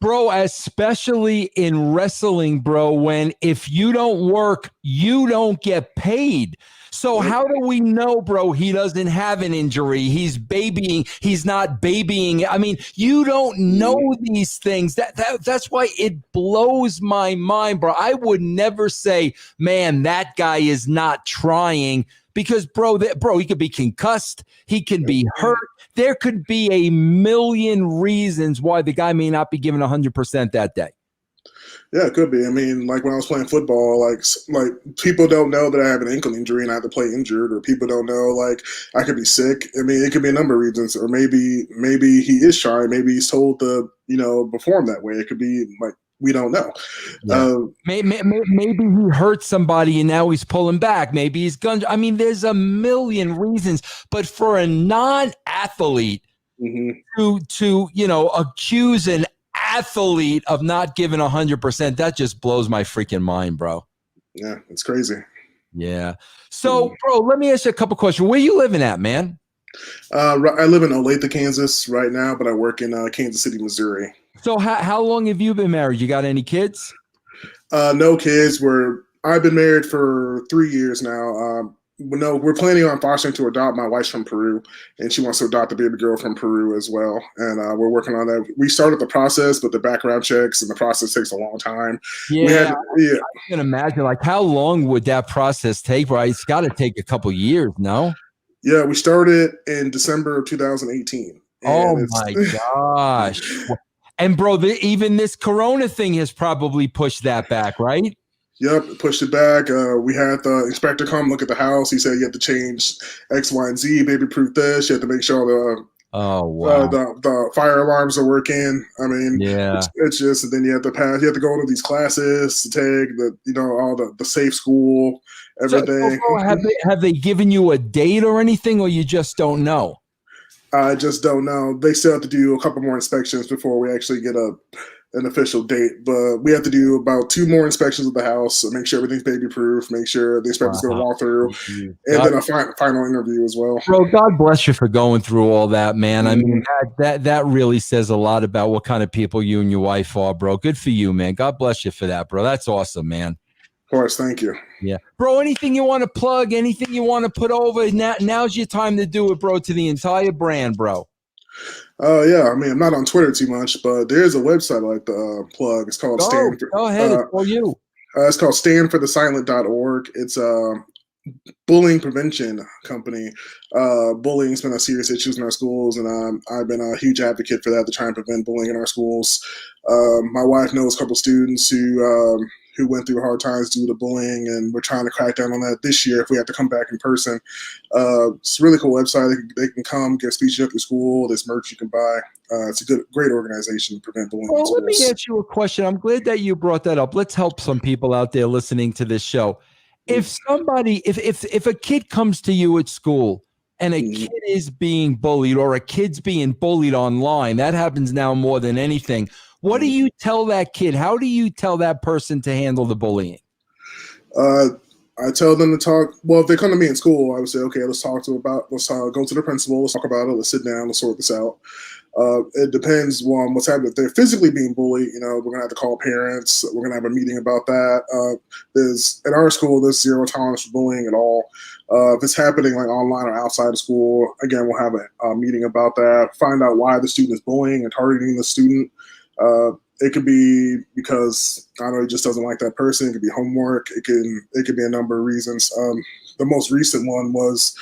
Speaker 8: Bro, especially in wrestling, bro, when if you don't work, you don't get paid. So how do we know, bro, he doesn't have an injury? He's not babying. I mean, you don't know these things. That's why it blows my mind, bro. I would never say, man, that guy is not trying. Because, bro, he could be concussed. He can be hurt. There could be a million reasons why the guy may not be given 100% that day.
Speaker 13: Yeah, it could be. I mean, like when I was playing football, like people don't know that I have an ankle injury and I have to play injured, or people don't know, like, I could be sick. I mean, it could be a number of reasons, or maybe he is trying. Maybe he's told to, perform that way. It could be like, we don't know.
Speaker 8: Yeah. Maybe he hurt somebody and now he's pulling back. Maybe he's gun. I mean, there's a million reasons. But for a non-athlete to accuse an athlete of not giving 100%, that just blows my freaking mind, bro.
Speaker 13: Yeah, it's crazy.
Speaker 8: Yeah. So, bro, let me ask you a couple questions. Where you living at, man?
Speaker 13: I live in Olathe, Kansas right now, but I work in Kansas City, Missouri.
Speaker 8: So how long have you been married? You got any kids?
Speaker 13: No kids. I've been married for 3 years now. No, we're planning on fostering to adopt. My wife's from Peru, and she wants to adopt a baby girl from Peru as well. And we're working on that. We started the process, but the background checks and the process takes a long time.
Speaker 8: Yeah, I can imagine. Like, how long would that process take? Right, it's got to take a couple years, no?
Speaker 13: Yeah, we started in December of 2018.
Speaker 8: Oh my gosh. And bro, even this Corona thing has probably pushed that back, right?
Speaker 13: Yep, pushed it back. We had the inspector come look at the house. He said you have to change X, Y, and Z, baby-proof this. You have to make sure the fire alarms are working. I mean,
Speaker 8: yeah,
Speaker 13: it's just, and then you have to pass. You have to go to these classes to take all the safe school, everything.
Speaker 8: So have they given you a date or anything, or you just don't know?
Speaker 13: I just don't know. They still have to do a couple more inspections before we actually get an official date. But we have to do about 2 more inspections of the house, make sure everything's baby-proof, make sure the inspector's going to walk through, and then a final interview as well.
Speaker 8: Bro, God bless you for going through all that, man. I mean, that really says a lot about what kind of people you and your wife are, bro. Good for you, man. God bless you for that, bro. That's awesome, man.
Speaker 13: course, thank you.
Speaker 8: Yeah. Bro, anything you want to plug, anything you want to put over, now's your time to do it, bro, to the entire brand, bro.
Speaker 13: Yeah, I mean, I'm not on Twitter too much, but there's a website I like to plug. It's called
Speaker 8: Go ahead, it's all you.
Speaker 13: It's called standforthesilent.org. It's a bullying prevention company. Bullying's been a serious issue in our schools, and I've been a huge advocate for that, to try and prevent bullying in our schools. My wife knows a couple students who went through hard times due to bullying, and we're trying to crack down on that this year if we have to come back in person. It's a really cool website. They can come, give speeches at the school. There's merch you can buy. It's a great organization to prevent bullying.
Speaker 8: Well, let me ask you a question. I'm glad that you brought that up. Let's help some people out there listening to this show. If somebody, if a kid comes to you at school and a kid is being bullied, or a kid's being bullied online, that happens now more than anything. What do you tell that kid? How do you tell that person to handle the bullying?
Speaker 13: I tell them to talk. Well, if they come to me in school, I would say, okay, let's go to the principal. Let's talk about it. Let's sit down. Let's sort this out. It depends on what's happening. If they're physically being bullied, we're going to have to call parents. We're going to have a meeting about that. In our school, there's zero tolerance for bullying at all. If it's happening like online or outside of school, again, we'll have a meeting about that. Find out why the student is bullying and targeting the student. It could be because, I don't know, he just doesn't like that person. It could be homework. It could be a number of reasons. The most recent one was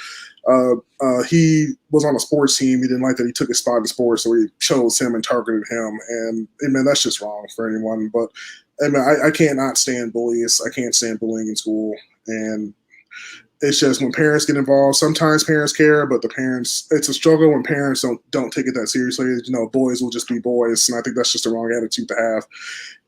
Speaker 13: he was on a sports team. He didn't like that he took his spot in sports, so he chose him and targeted him. And man, that's just wrong for anyone. But I can't not stand bullies. I can't stand bullying in school. And it's just when parents get involved, sometimes parents care, but it's a struggle when parents don't take it that seriously. Boys will just be boys, and I think that's just the wrong attitude to have,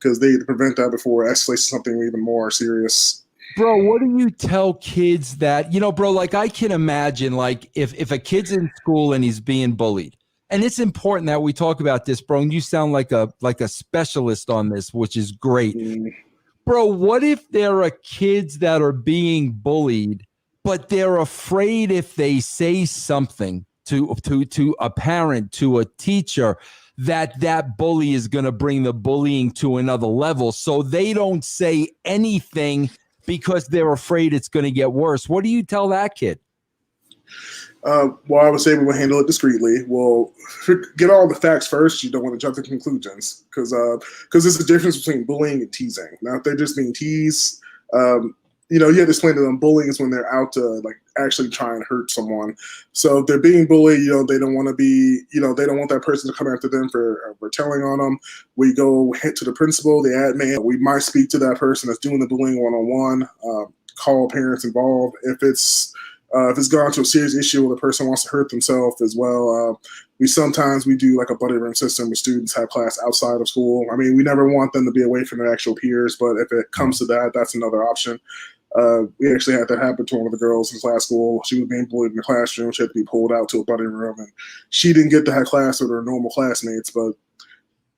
Speaker 13: because they prevent that before it escalates to something even more serious.
Speaker 8: Bro, what do you tell kids that, bro, like I can imagine, like if a kid's in school and he's being bullied, and it's important that we talk about this, bro, and you sound like a specialist on this, which is great. Bro, what if there are kids that are being bullied, but they're afraid if they say something to a parent, to a teacher, that bully is going to bring the bullying to another level, so they don't say anything because they're afraid it's going to get worse? What do you tell that kid?
Speaker 13: Well, I would say we will handle it discreetly. We'll get all the facts first. You don't want to jump to conclusions, because there's a difference between bullying and teasing. Now, if they're just being teased, you have to explain to them bullying is when they're out to actually try and hurt someone. So if they're being bullied, they don't want to be, they don't want that person to come after them for telling on them. We go hit to the principal, the admin. We might speak to that person that's doing the bullying one-on-one, call parents involved. If it's gone to a serious issue where the person wants to hurt themselves as well, we do like a buddy room system where students have class outside of school. I mean, we never want them to be away from their actual peers, but if it comes to that, that's another option. We actually had that happen to one of the girls in class school. She was being bullied in the classroom. She had to be pulled out to a buddy room, and she didn't get to have class with her normal classmates, but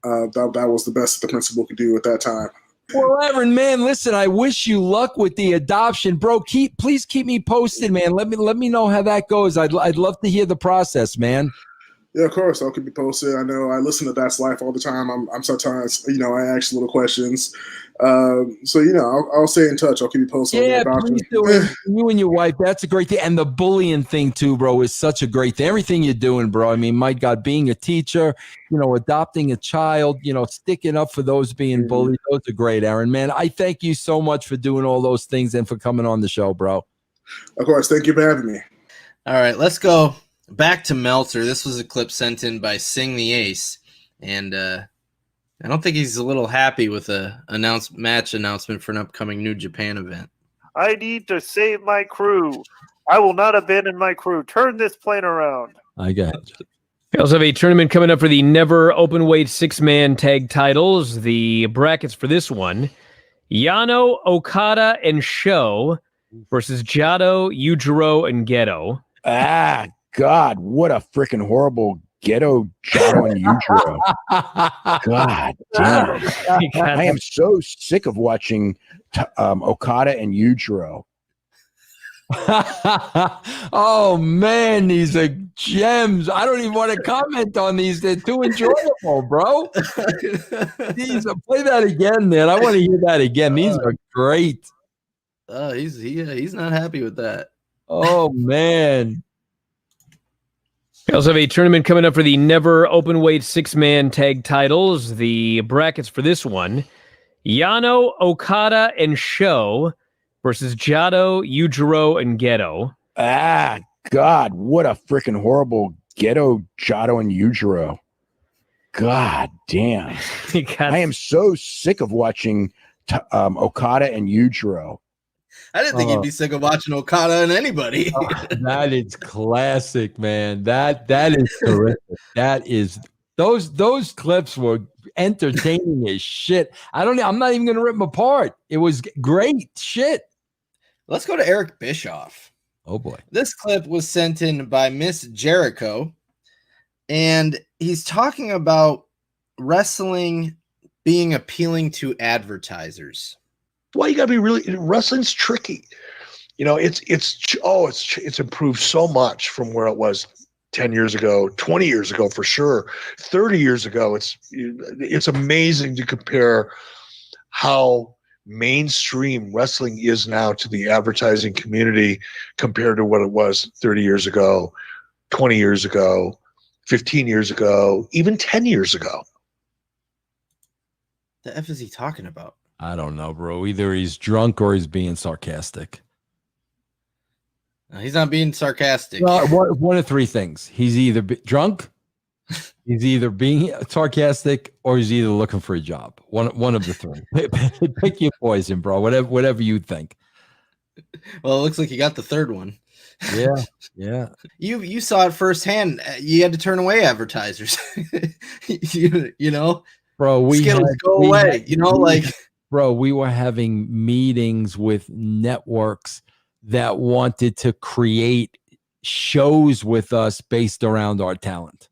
Speaker 13: that was the best that the principal could do at that time.
Speaker 8: Well, Aaron, man, listen, I wish you luck with the adoption, bro. Please keep me posted, man. Let me know how that goes. I'd love to hear the process, man.
Speaker 13: Yeah, of course. I'll keep you posted. I know I listen to That's Life all the time. I'm sometimes, I ask little questions. So, I'll stay in touch. I'll keep you posted.
Speaker 8: Yeah, please do. You and your wife, that's a great thing. And the bullying thing too, bro, is such a great thing. Everything you're doing, bro. I mean, my God, being a teacher, adopting a child, sticking up for those being bullied. Those are great, Aaron, man. I thank you so much for doing all those things and for coming on the show, bro.
Speaker 13: Of course. Thank you for having me.
Speaker 6: All right, let's go back to Meltzer. This was a clip sent in by Sing the Ace, and I don't think he's a little happy with a match announcement for an upcoming New Japan event.
Speaker 9: I need to save my crew. I will not abandon my crew. Turn this plane around.
Speaker 8: I got it.
Speaker 10: We also have a tournament coming up for the Never Openweight 6-man tag titles. The brackets for this one: Yano, Okada, and Sho versus Jado, Yujiro, and Geto.
Speaker 11: God, what a freaking horrible ghetto Jado and Yujiro. God damn. I am so sick of watching Okada and Yujiro.
Speaker 8: Oh, man, these are gems. I don't even want to comment on these. They're too enjoyable, bro. Play that again, man. I want to hear that again. These are great.
Speaker 6: He's not happy with that.
Speaker 8: Oh man.
Speaker 10: We also have a tournament coming up for the Never Openweight 6-man tag titles. The brackets for this one: Yano, Okada, and Sho versus Jado, Yujiro, and Geto.
Speaker 11: Ah, God, what a freaking horrible Geto, Jado, and Yujiro. God damn. I am so sick of watching Okada and Yujiro.
Speaker 6: I didn't think you'd be sick of watching Okada and anybody.
Speaker 8: That is classic, man. That is terrific. That is those clips were entertaining as shit. I'm not even gonna rip them apart. It was great shit.
Speaker 6: Let's go to Eric Bischoff.
Speaker 8: Oh boy.
Speaker 6: This clip was sent in by Miss Jericho, and he's talking about wrestling being appealing to advertisers.
Speaker 14: Why you gotta be really wrestling's tricky. You know, it's improved so much from where it was 10 years ago, 20 years ago for sure, 30 years ago. It's amazing to compare how mainstream wrestling is now to the advertising community compared to what it was 30 years ago, 20 years ago, 15 years ago, even 10 years ago.
Speaker 6: The F is he talking about?
Speaker 8: I don't know, bro. Either he's drunk or he's being sarcastic.
Speaker 6: No, he's not being sarcastic.
Speaker 8: Well, one of three things. He's either drunk, he's either being sarcastic, or he's either looking for a job. One of the three. Pick your poison, bro. Whatever you think.
Speaker 6: Well, it looks like you got the third one.
Speaker 8: Yeah.
Speaker 6: You saw it firsthand. You had to turn away advertisers. you know,
Speaker 8: bro.
Speaker 6: Skittles go away.
Speaker 8: Bro, we were having meetings with networks that wanted to create shows with us based around our talent.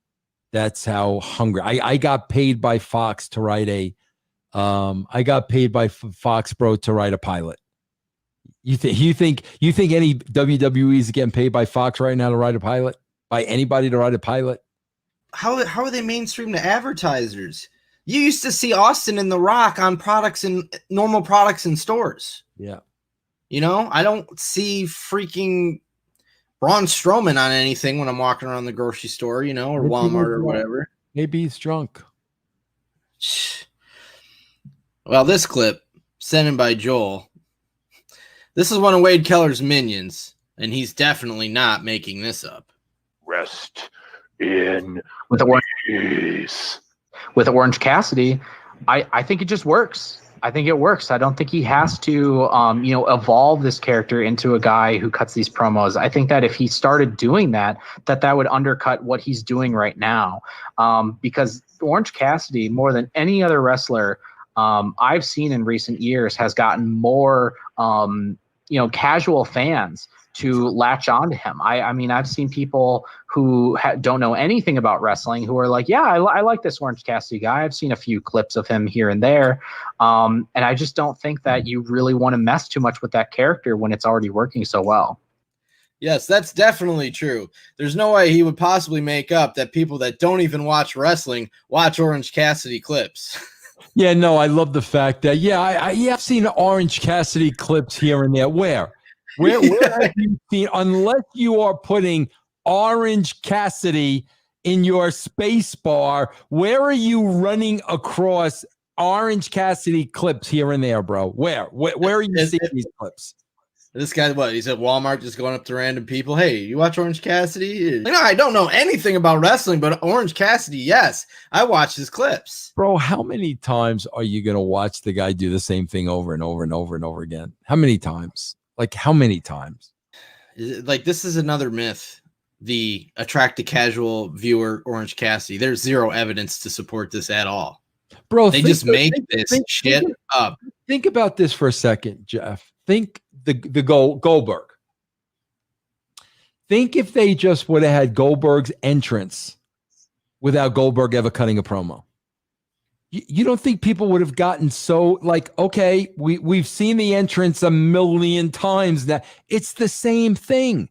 Speaker 8: That's how hungry. I got paid by Fox to write Fox, bro, to write a pilot. You think any WWE is getting paid by Fox right now to write a pilot? By anybody to write a pilot?
Speaker 6: How are they mainstream to advertisers? You used to see Austin and The Rock on normal products in stores.
Speaker 8: Yeah.
Speaker 6: You know, I don't see freaking Braun Strowman on anything when I'm walking around the grocery store, you know, or Walmart or whatever.
Speaker 8: Maybe he's drunk.
Speaker 6: Well, this clip sent in by Joel. This is one of Wade Keller's minions, and he's definitely not making this up.
Speaker 5: Rest in peace.
Speaker 15: With Orange Cassidy, I think it just works. I think it works. I don't think he has to, evolve this character into a guy who cuts these promos. I think that if he started doing that would undercut what he's doing right now. Because Orange Cassidy, more than any other wrestler I've seen in recent years, has gotten more, casual fans to latch on to him. I mean, I've seen people who don't know anything about wrestling who are like, yeah, I like this Orange Cassidy guy. I've seen a few clips of him here and there. And I just don't think that you really want to mess too much with that character when it's already working so well.
Speaker 6: Yes, that's definitely true. There's no way he would possibly make up that people that don't even watch wrestling watch Orange Cassidy clips.
Speaker 8: Yeah, no, I love the fact that, I've seen Orange Cassidy clips here and there. Where have you seen, unless you are putting Orange Cassidy in your space bar, where are you running across Orange Cassidy clips here and there, bro? Where are you seeing these clips?
Speaker 6: This guy, what? He's at Walmart just going up to random people. Hey, you watch Orange Cassidy? I don't know anything about wrestling, but Orange Cassidy, yes. I watch his clips.
Speaker 8: Bro, how many times are you going to watch the guy do the same thing over and over and over and over again? How many times? Like, how many times?
Speaker 6: Like, this is another myth. The attract a casual viewer, Orange Cassidy. There's zero evidence to support this at all.
Speaker 8: Bro,
Speaker 6: they just make this shit up.
Speaker 8: Think about this for a second, Jeff. Think the Goldberg. Think if they just would have had Goldberg's entrance without Goldberg ever cutting a promo. You don't think people would have gotten so like, okay, we've seen the entrance a million times now. It's the same thing.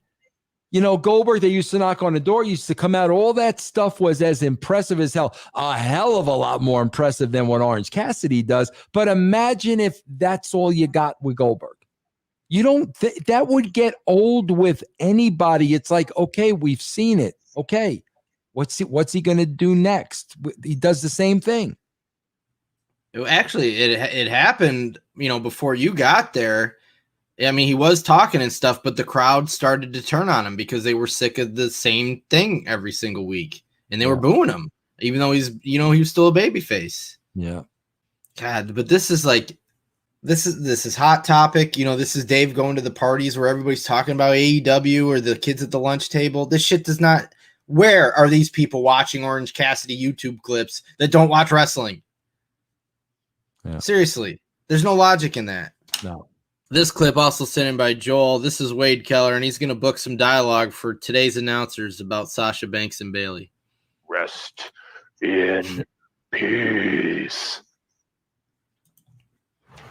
Speaker 8: You know, Goldberg, they used to knock on the door, used to come out. All that stuff was as impressive as hell. A hell of a lot more impressive than what Orange Cassidy does. But imagine if that's all you got with Goldberg. You don't that would get old with anybody. It's like, okay, we've seen it. Okay. What's he going to do next? He does the same thing.
Speaker 6: Actually, it happened, before you got there. I mean, he was talking and stuff, but the crowd started to turn on him because they were sick of the same thing every single week, and they were booing him, even though he was still a babyface.
Speaker 8: Yeah.
Speaker 6: God, but this is hot topic. This is Dave going to the parties where everybody's talking about AEW or the kids at the lunch table. This shit does not. Where are these people watching Orange Cassidy YouTube clips that don't watch wrestling?
Speaker 8: Yeah.
Speaker 6: Seriously, there's no logic in that.
Speaker 8: No.
Speaker 6: This clip also sent in by Joel. This is Wade Keller, and he's going to book some dialogue for today's announcers about Sasha Banks and Bayley.
Speaker 5: Rest in peace.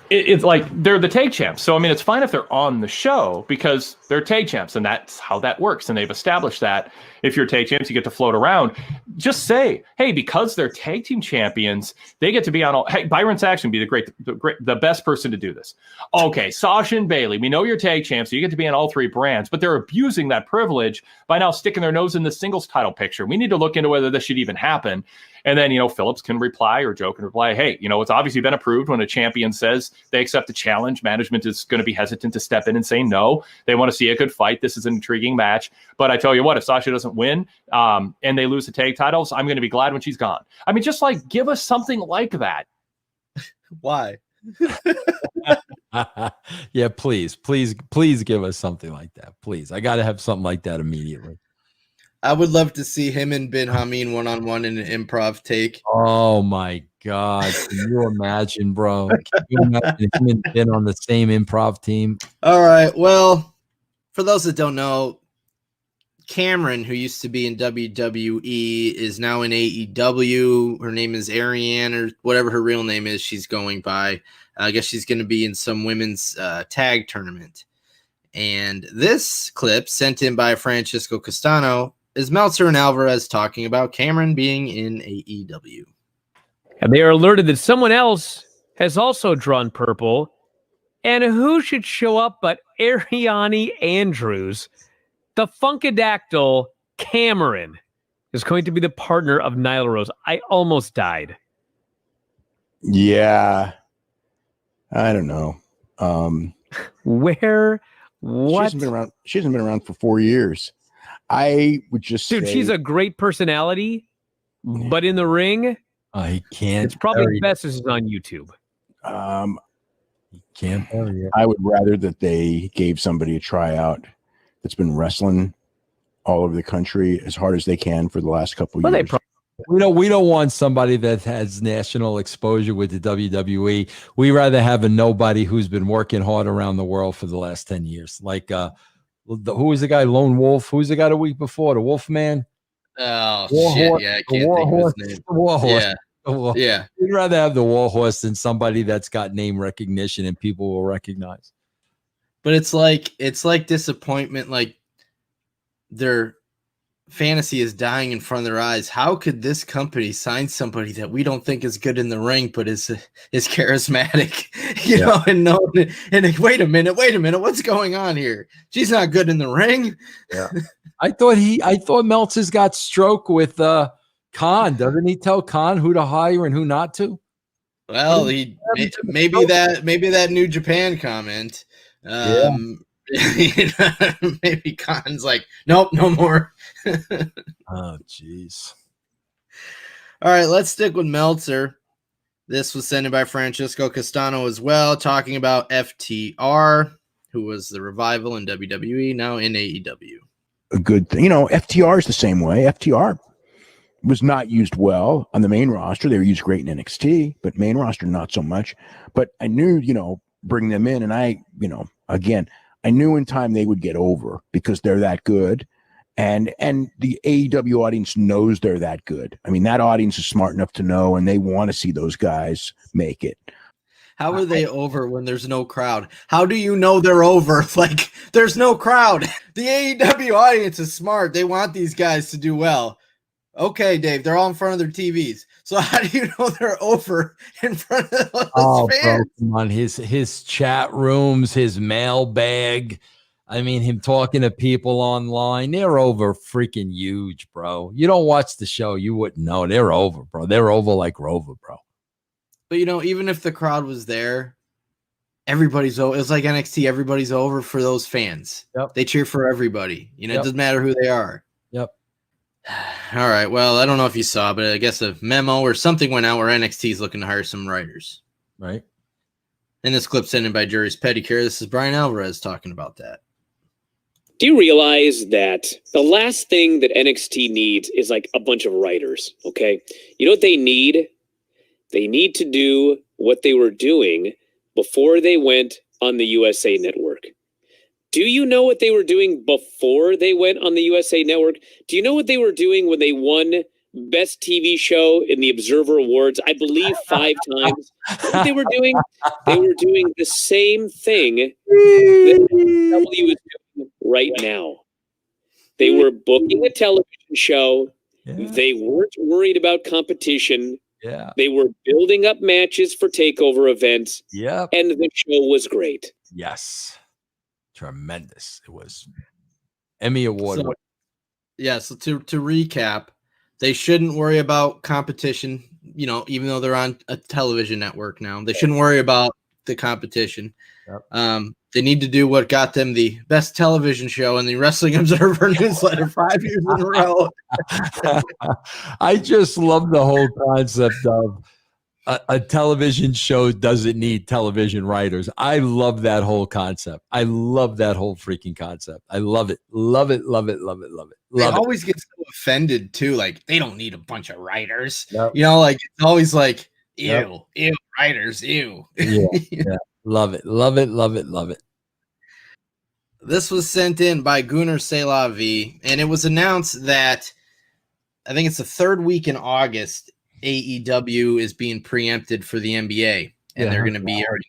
Speaker 5: It's like they're the tag champs. So, I mean, it's fine if they're on the show because they're tag champs, and that's how that works. And they've established that if you're tag champs, you get to float around. Just say, hey, because they're tag team champions, they get to be on all. Hey, Byron Saxon be the best person to do this. Okay, Sasha and Bayley, we know you're tag champs, so you get to be on all three brands, but they're abusing that privilege by now sticking their nose in the singles title picture. We need to look into whether this should even happen. And then, Phillips can reply, or Joe can reply, hey, it's obviously been approved when a champion says they accept the challenge. Management is going to be hesitant to step in and say no. They want to see a good fight. This is an intriguing match. But I tell you what, if Sasha doesn't win and they lose the tag titles, I'm going to be glad when she's gone. I mean, just like give us something like that.
Speaker 6: Why?
Speaker 8: Yeah, please give us something like that. Please. I got to have something like that immediately.
Speaker 6: I would love to see him and Ben Hameen one-on-one in an improv take.
Speaker 8: Oh, my God. Can you imagine, bro? Can you imagine him and Ben on the same improv team?
Speaker 6: All right. Well, for those that don't know, Cameron, who used to be in WWE, is now in AEW. Her name is Ariane, or whatever her real name is she's going by. I guess she's going to be in some women's tag tournament. And this clip, sent in by Francisco Castano, is Meltzer and Alvarez talking about Cameron being in AEW.
Speaker 10: And they are alerted that someone else has also drawn purple. And who should show up but Ariane Andrews? The Funkadactyl Cameron is going to be the partner of Nyla Rose. I almost died.
Speaker 11: Yeah. I don't know.
Speaker 10: Where? What?
Speaker 11: She hasn't been around for 4 years. I would just
Speaker 10: Dude,
Speaker 11: say,
Speaker 10: she's a great personality, but in the ring,
Speaker 8: he can't.
Speaker 10: It's probably best as it's on YouTube.
Speaker 8: He can't.
Speaker 11: I would rather that they gave somebody a tryout that's been wrestling all over the country as hard as they can for the last couple of years.
Speaker 8: We don't want somebody that has national exposure with the WWE. We rather have a nobody who's been working hard around the world for the last 10 years. Like who was the guy? Lone Wolf. Who's the guy the week before? The Wolfman.
Speaker 6: Oh
Speaker 8: War
Speaker 6: shit!
Speaker 8: Horse,
Speaker 6: Yeah, I can't think of his name.
Speaker 8: The War Horse.
Speaker 6: Yeah. Yeah.
Speaker 8: We'd rather have the War Horse than somebody that's got name recognition and people will recognize.
Speaker 6: But it's like disappointment. Like their fantasy is dying in front of their eyes. How could this company sign somebody that we don't think is good in the ring, but is charismatic, you know? And wait a minute, what's going on here? She's not good in the ring.
Speaker 8: Yeah, I thought Meltzer's got stroke with Khan. Doesn't he tell Khan who to hire and who not to?
Speaker 6: Well, maybe that New Japan comment. Maybe Khan's like, nope, no more.
Speaker 8: Oh, jeez.
Speaker 6: All right, let's stick with Meltzer. This was sent in by Francisco Castano as well, talking about FTR, who was the revival in WWE, now in AEW.
Speaker 11: A good thing. FTR is the same way. FTR was not used well on the main roster. They were used great in NXT, but main roster, not so much. But I knew, bring them in, and I knew in time they would get over because they're that good. And the AEW audience knows they're that good. I mean, that audience is smart enough to know, and they want to see those guys make it.
Speaker 6: How are they over when there's no crowd? How do you know they're over? Like, there's no crowd. The AEW audience is smart. They want these guys to do well. Okay, Dave, they're all in front of their TVs. So how do you know they're over in front of those fans?
Speaker 8: Bro, come on. His chat rooms, his mailbag. I mean, him talking to people online. They're over freaking huge, bro. You don't watch the show, you wouldn't know. They're over, bro. They're over like Rover, bro.
Speaker 6: But, even if the crowd was there, everybody's over. It's like NXT. Everybody's over for those fans.
Speaker 8: Yep.
Speaker 6: They cheer for everybody. It
Speaker 8: Yep.
Speaker 6: doesn't matter who they are.
Speaker 8: Yep.
Speaker 6: All right. Well, I don't know if you saw, but I guess a memo or something went out where NXT is looking to hire some writers.
Speaker 8: Right.
Speaker 6: And this clip sent in by Juris Pedicure. This is Brian Alvarez talking about that.
Speaker 16: Do you realize that the last thing that NXT needs is like a bunch of writers, okay? You know what they need? They need to do what they were doing before they went on the USA Network. Do you know what they were doing before they went on the USA Network? Do you know what they were doing when they won Best TV Show in the Observer Awards, I believe 5 times? What they were doing? They were doing the same thing that W is doing right now. They were booking a television show. Yeah. They weren't worried about competition.
Speaker 8: Yeah.
Speaker 16: They were building up matches for takeover events.
Speaker 8: Yeah.
Speaker 16: And the show was great.
Speaker 8: Yes. Tremendous. It was Emmy Award.
Speaker 6: So to recap, they shouldn't worry about competition, even though they're on a television network now. They shouldn't worry about the competition.
Speaker 8: Yep.
Speaker 6: They need to do what got them the best television show in the Wrestling Observer newsletter 5 years in a row.
Speaker 8: I just love the whole concept of a television show doesn't need television writers. I love that whole concept. I love that whole freaking concept. I love it. Love it. Love it. Love it. Love it.
Speaker 6: They always get so offended too. Like they don't need a bunch of writers.
Speaker 8: Yep.
Speaker 6: Like it's always like, ew,
Speaker 8: Yep.
Speaker 6: writers, ew.
Speaker 8: Yeah. Love it. Love it. Love it. Love it.
Speaker 6: This was sent in by Gunnar Selavi, and it was announced that I think it's the third week in August, AEW is being preempted for the NBA, and they're going to be airing.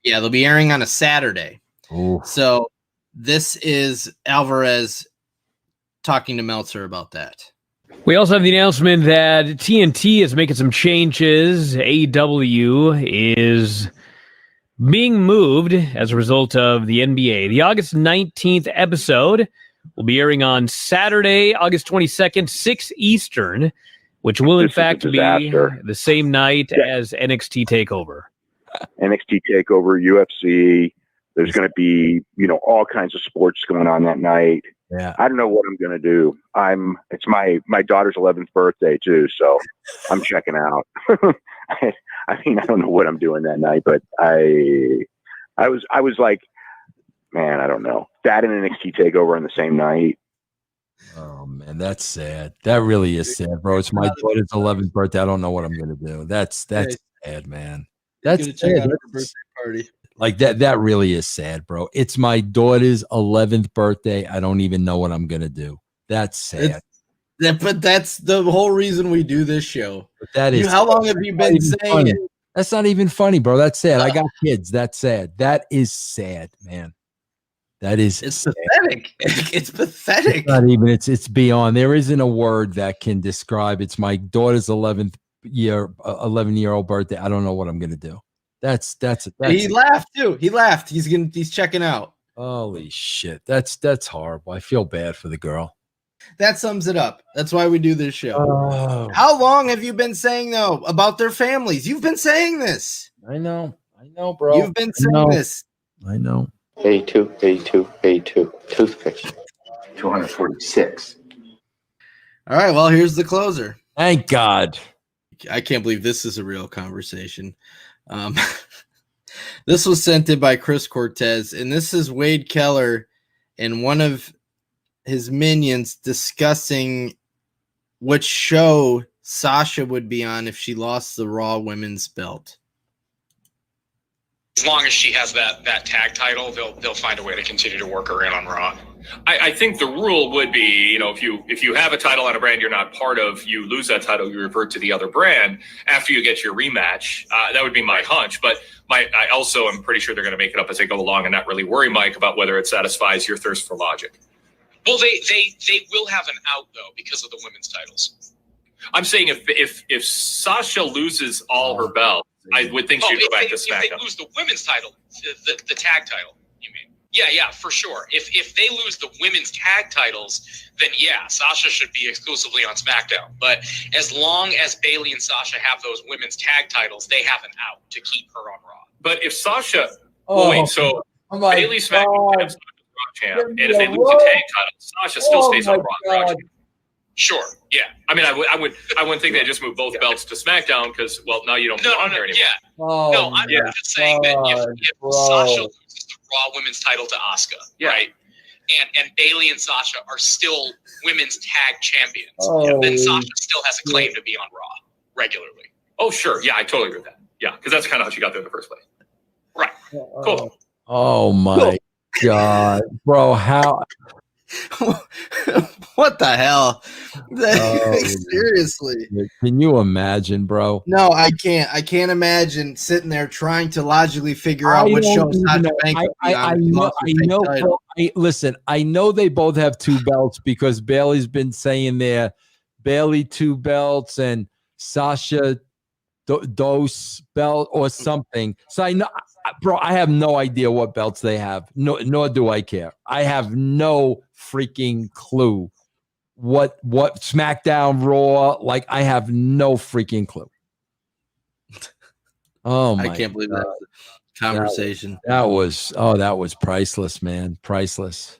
Speaker 6: Yeah, they'll be airing on a Saturday.
Speaker 8: Ooh.
Speaker 6: So this is Alvarez talking to Meltzer about that.
Speaker 10: We also have the announcement that TNT is making some changes. AEW is being moved as a result of the NBA. The August 19th episode will be airing on Saturday, August 22nd, 6 Eastern, which will in fact be the same night as NXT TakeOver.
Speaker 17: NXT TakeOver, UFC. There's going to be, all kinds of sports going on that night.
Speaker 8: Yeah.
Speaker 17: I don't know what I'm going to do. It's my daughter's 11th birthday too, so I'm checking out. I don't know what I'm doing that night, but I was like, man, I don't know. That and NXT TakeOver on the same night.
Speaker 8: Oh man, that's sad. That really is sad, bro. It's my daughter's 11th birthday. I don't know what I'm gonna do. That's sad, man. That's
Speaker 6: check out
Speaker 8: sad.
Speaker 6: her birthday party.
Speaker 8: Like that really is sad, bro. It's my daughter's 11th birthday. I don't even know what I'm gonna do. That's sad.
Speaker 6: But that's the whole reason we do this show.
Speaker 8: But that is
Speaker 6: how long have you been saying it?
Speaker 8: That's not even funny, bro. That's sad. I got kids. That's sad. That is sad, man. It's sad.
Speaker 6: Pathetic. It's pathetic.
Speaker 8: It's not even. It's beyond. There isn't a word that can describe. It's my daughter's 11-year-old birthday. I don't know what I'm gonna do. That's
Speaker 6: He laughed too. He laughed. He's checking out.
Speaker 8: Holy shit. That's horrible. I feel bad for the girl.
Speaker 6: That sums it up. That's why we do this show.
Speaker 8: Oh.
Speaker 6: How long have you been saying though about their families? You've been saying this.
Speaker 8: I know, bro.
Speaker 6: You've been saying this.
Speaker 8: I know.
Speaker 18: 82, toothpicks. 246.
Speaker 6: All right, well, here's the closer.
Speaker 8: Thank God.
Speaker 6: I can't believe this is a real conversation. This was sent in by Chris Cortez, and this is Wade Keller and one of his minions discussing which show Sasha would be on if she lost the Raw Women's belt.
Speaker 19: As long as she has that tag title, they'll find a way to continue to work her in on Raw.
Speaker 20: I think the rule would be, if you have a title on a brand you're not part of, you lose that title, you revert to the other brand after you get your rematch. That would be my hunch. But I also am pretty sure they're going to make it up as they go along and not really worry Mike about whether it satisfies your thirst for logic.
Speaker 19: Well, they will have an out though because of the women's titles.
Speaker 20: I'm saying if Sasha loses all her belts, I would think she'd go back to SmackDown.
Speaker 19: If they lose the women's title, the tag title, you mean? Yeah, for sure. If they lose the women's tag titles, then yeah, Sasha should be exclusively on SmackDown. But as long as Bayley and Sasha have those women's tag titles, they have an out to keep her on Raw.
Speaker 20: But if Sasha,
Speaker 8: Oh my
Speaker 20: Bayley SmackDown
Speaker 8: God.
Speaker 20: champ, and if they lose the tag title, Sasha still stays on Raw.
Speaker 8: God.
Speaker 20: Sure. Yeah. I mean, I wouldn't think they just move both belts to SmackDown because, well, now you don't belong here anymore.
Speaker 19: Yeah.
Speaker 8: Oh,
Speaker 19: No, I'm just saying that if Sasha loses the Raw Women's title to Asuka, right? And Bayley and Sasha are still women's tag champions, then Sasha still has a claim to be on Raw regularly.
Speaker 20: Oh, sure. Yeah, I totally agree with that. Yeah, because that's kind of how she got there in the first place. Right. Cool.
Speaker 8: Oh my God, bro! How?
Speaker 6: What the hell? Seriously.
Speaker 8: Can you imagine, bro?
Speaker 6: No, I can't. I can't imagine sitting there trying to logically figure out what show Sasha Banks would be on.
Speaker 8: I know. Bro, listen, I know they both have 2 belts because Bayley's been saying there, Bayley 2 belts and Sasha dos belt or something. So I know, bro. I have no idea what belts they have. No, nor do I care. I have no freaking clue what SmackDown, Raw, like I have no freaking clue. Oh my!
Speaker 6: I can't believe that conversation.
Speaker 8: That was priceless, man. Priceless.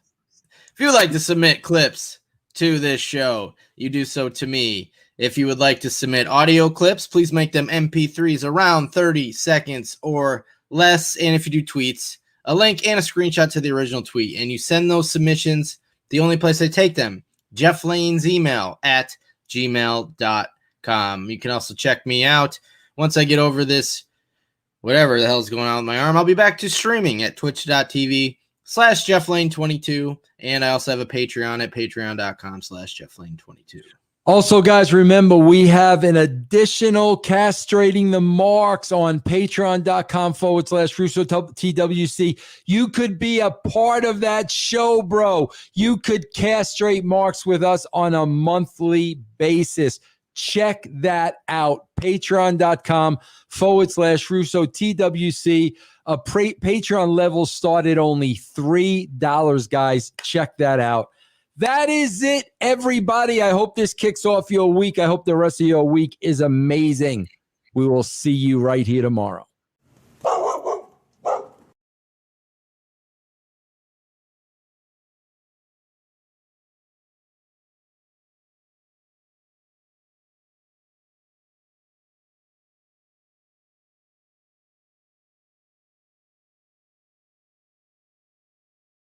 Speaker 6: If you would like to submit clips to this show, you do so to me. If you would like to submit audio clips, please make them MP3s around 30 seconds or less. And if you do tweets, a link and a screenshot to the original tweet. And you send those submissions, the only place I take them, Jeff Lane's email at gmail.com. You can also check me out. Once I get over this, whatever the hell's going on with my arm, I'll be back to streaming at twitch.tv/JeffLane22. And I also have a Patreon at patreon.com/JeffLane22.
Speaker 8: Also, guys, remember, we have an additional Castrating the Marks on patreon.com/Russo TWC. You could be a part of that show, bro. You could castrate Marks with us on a monthly basis. Check that out. Patreon.com/Russo TWC. A Patreon level start at only $3, guys. Check that out. That is it, everybody. I hope this kicks off your week. I hope the rest of your week is amazing. We will see you right here tomorrow.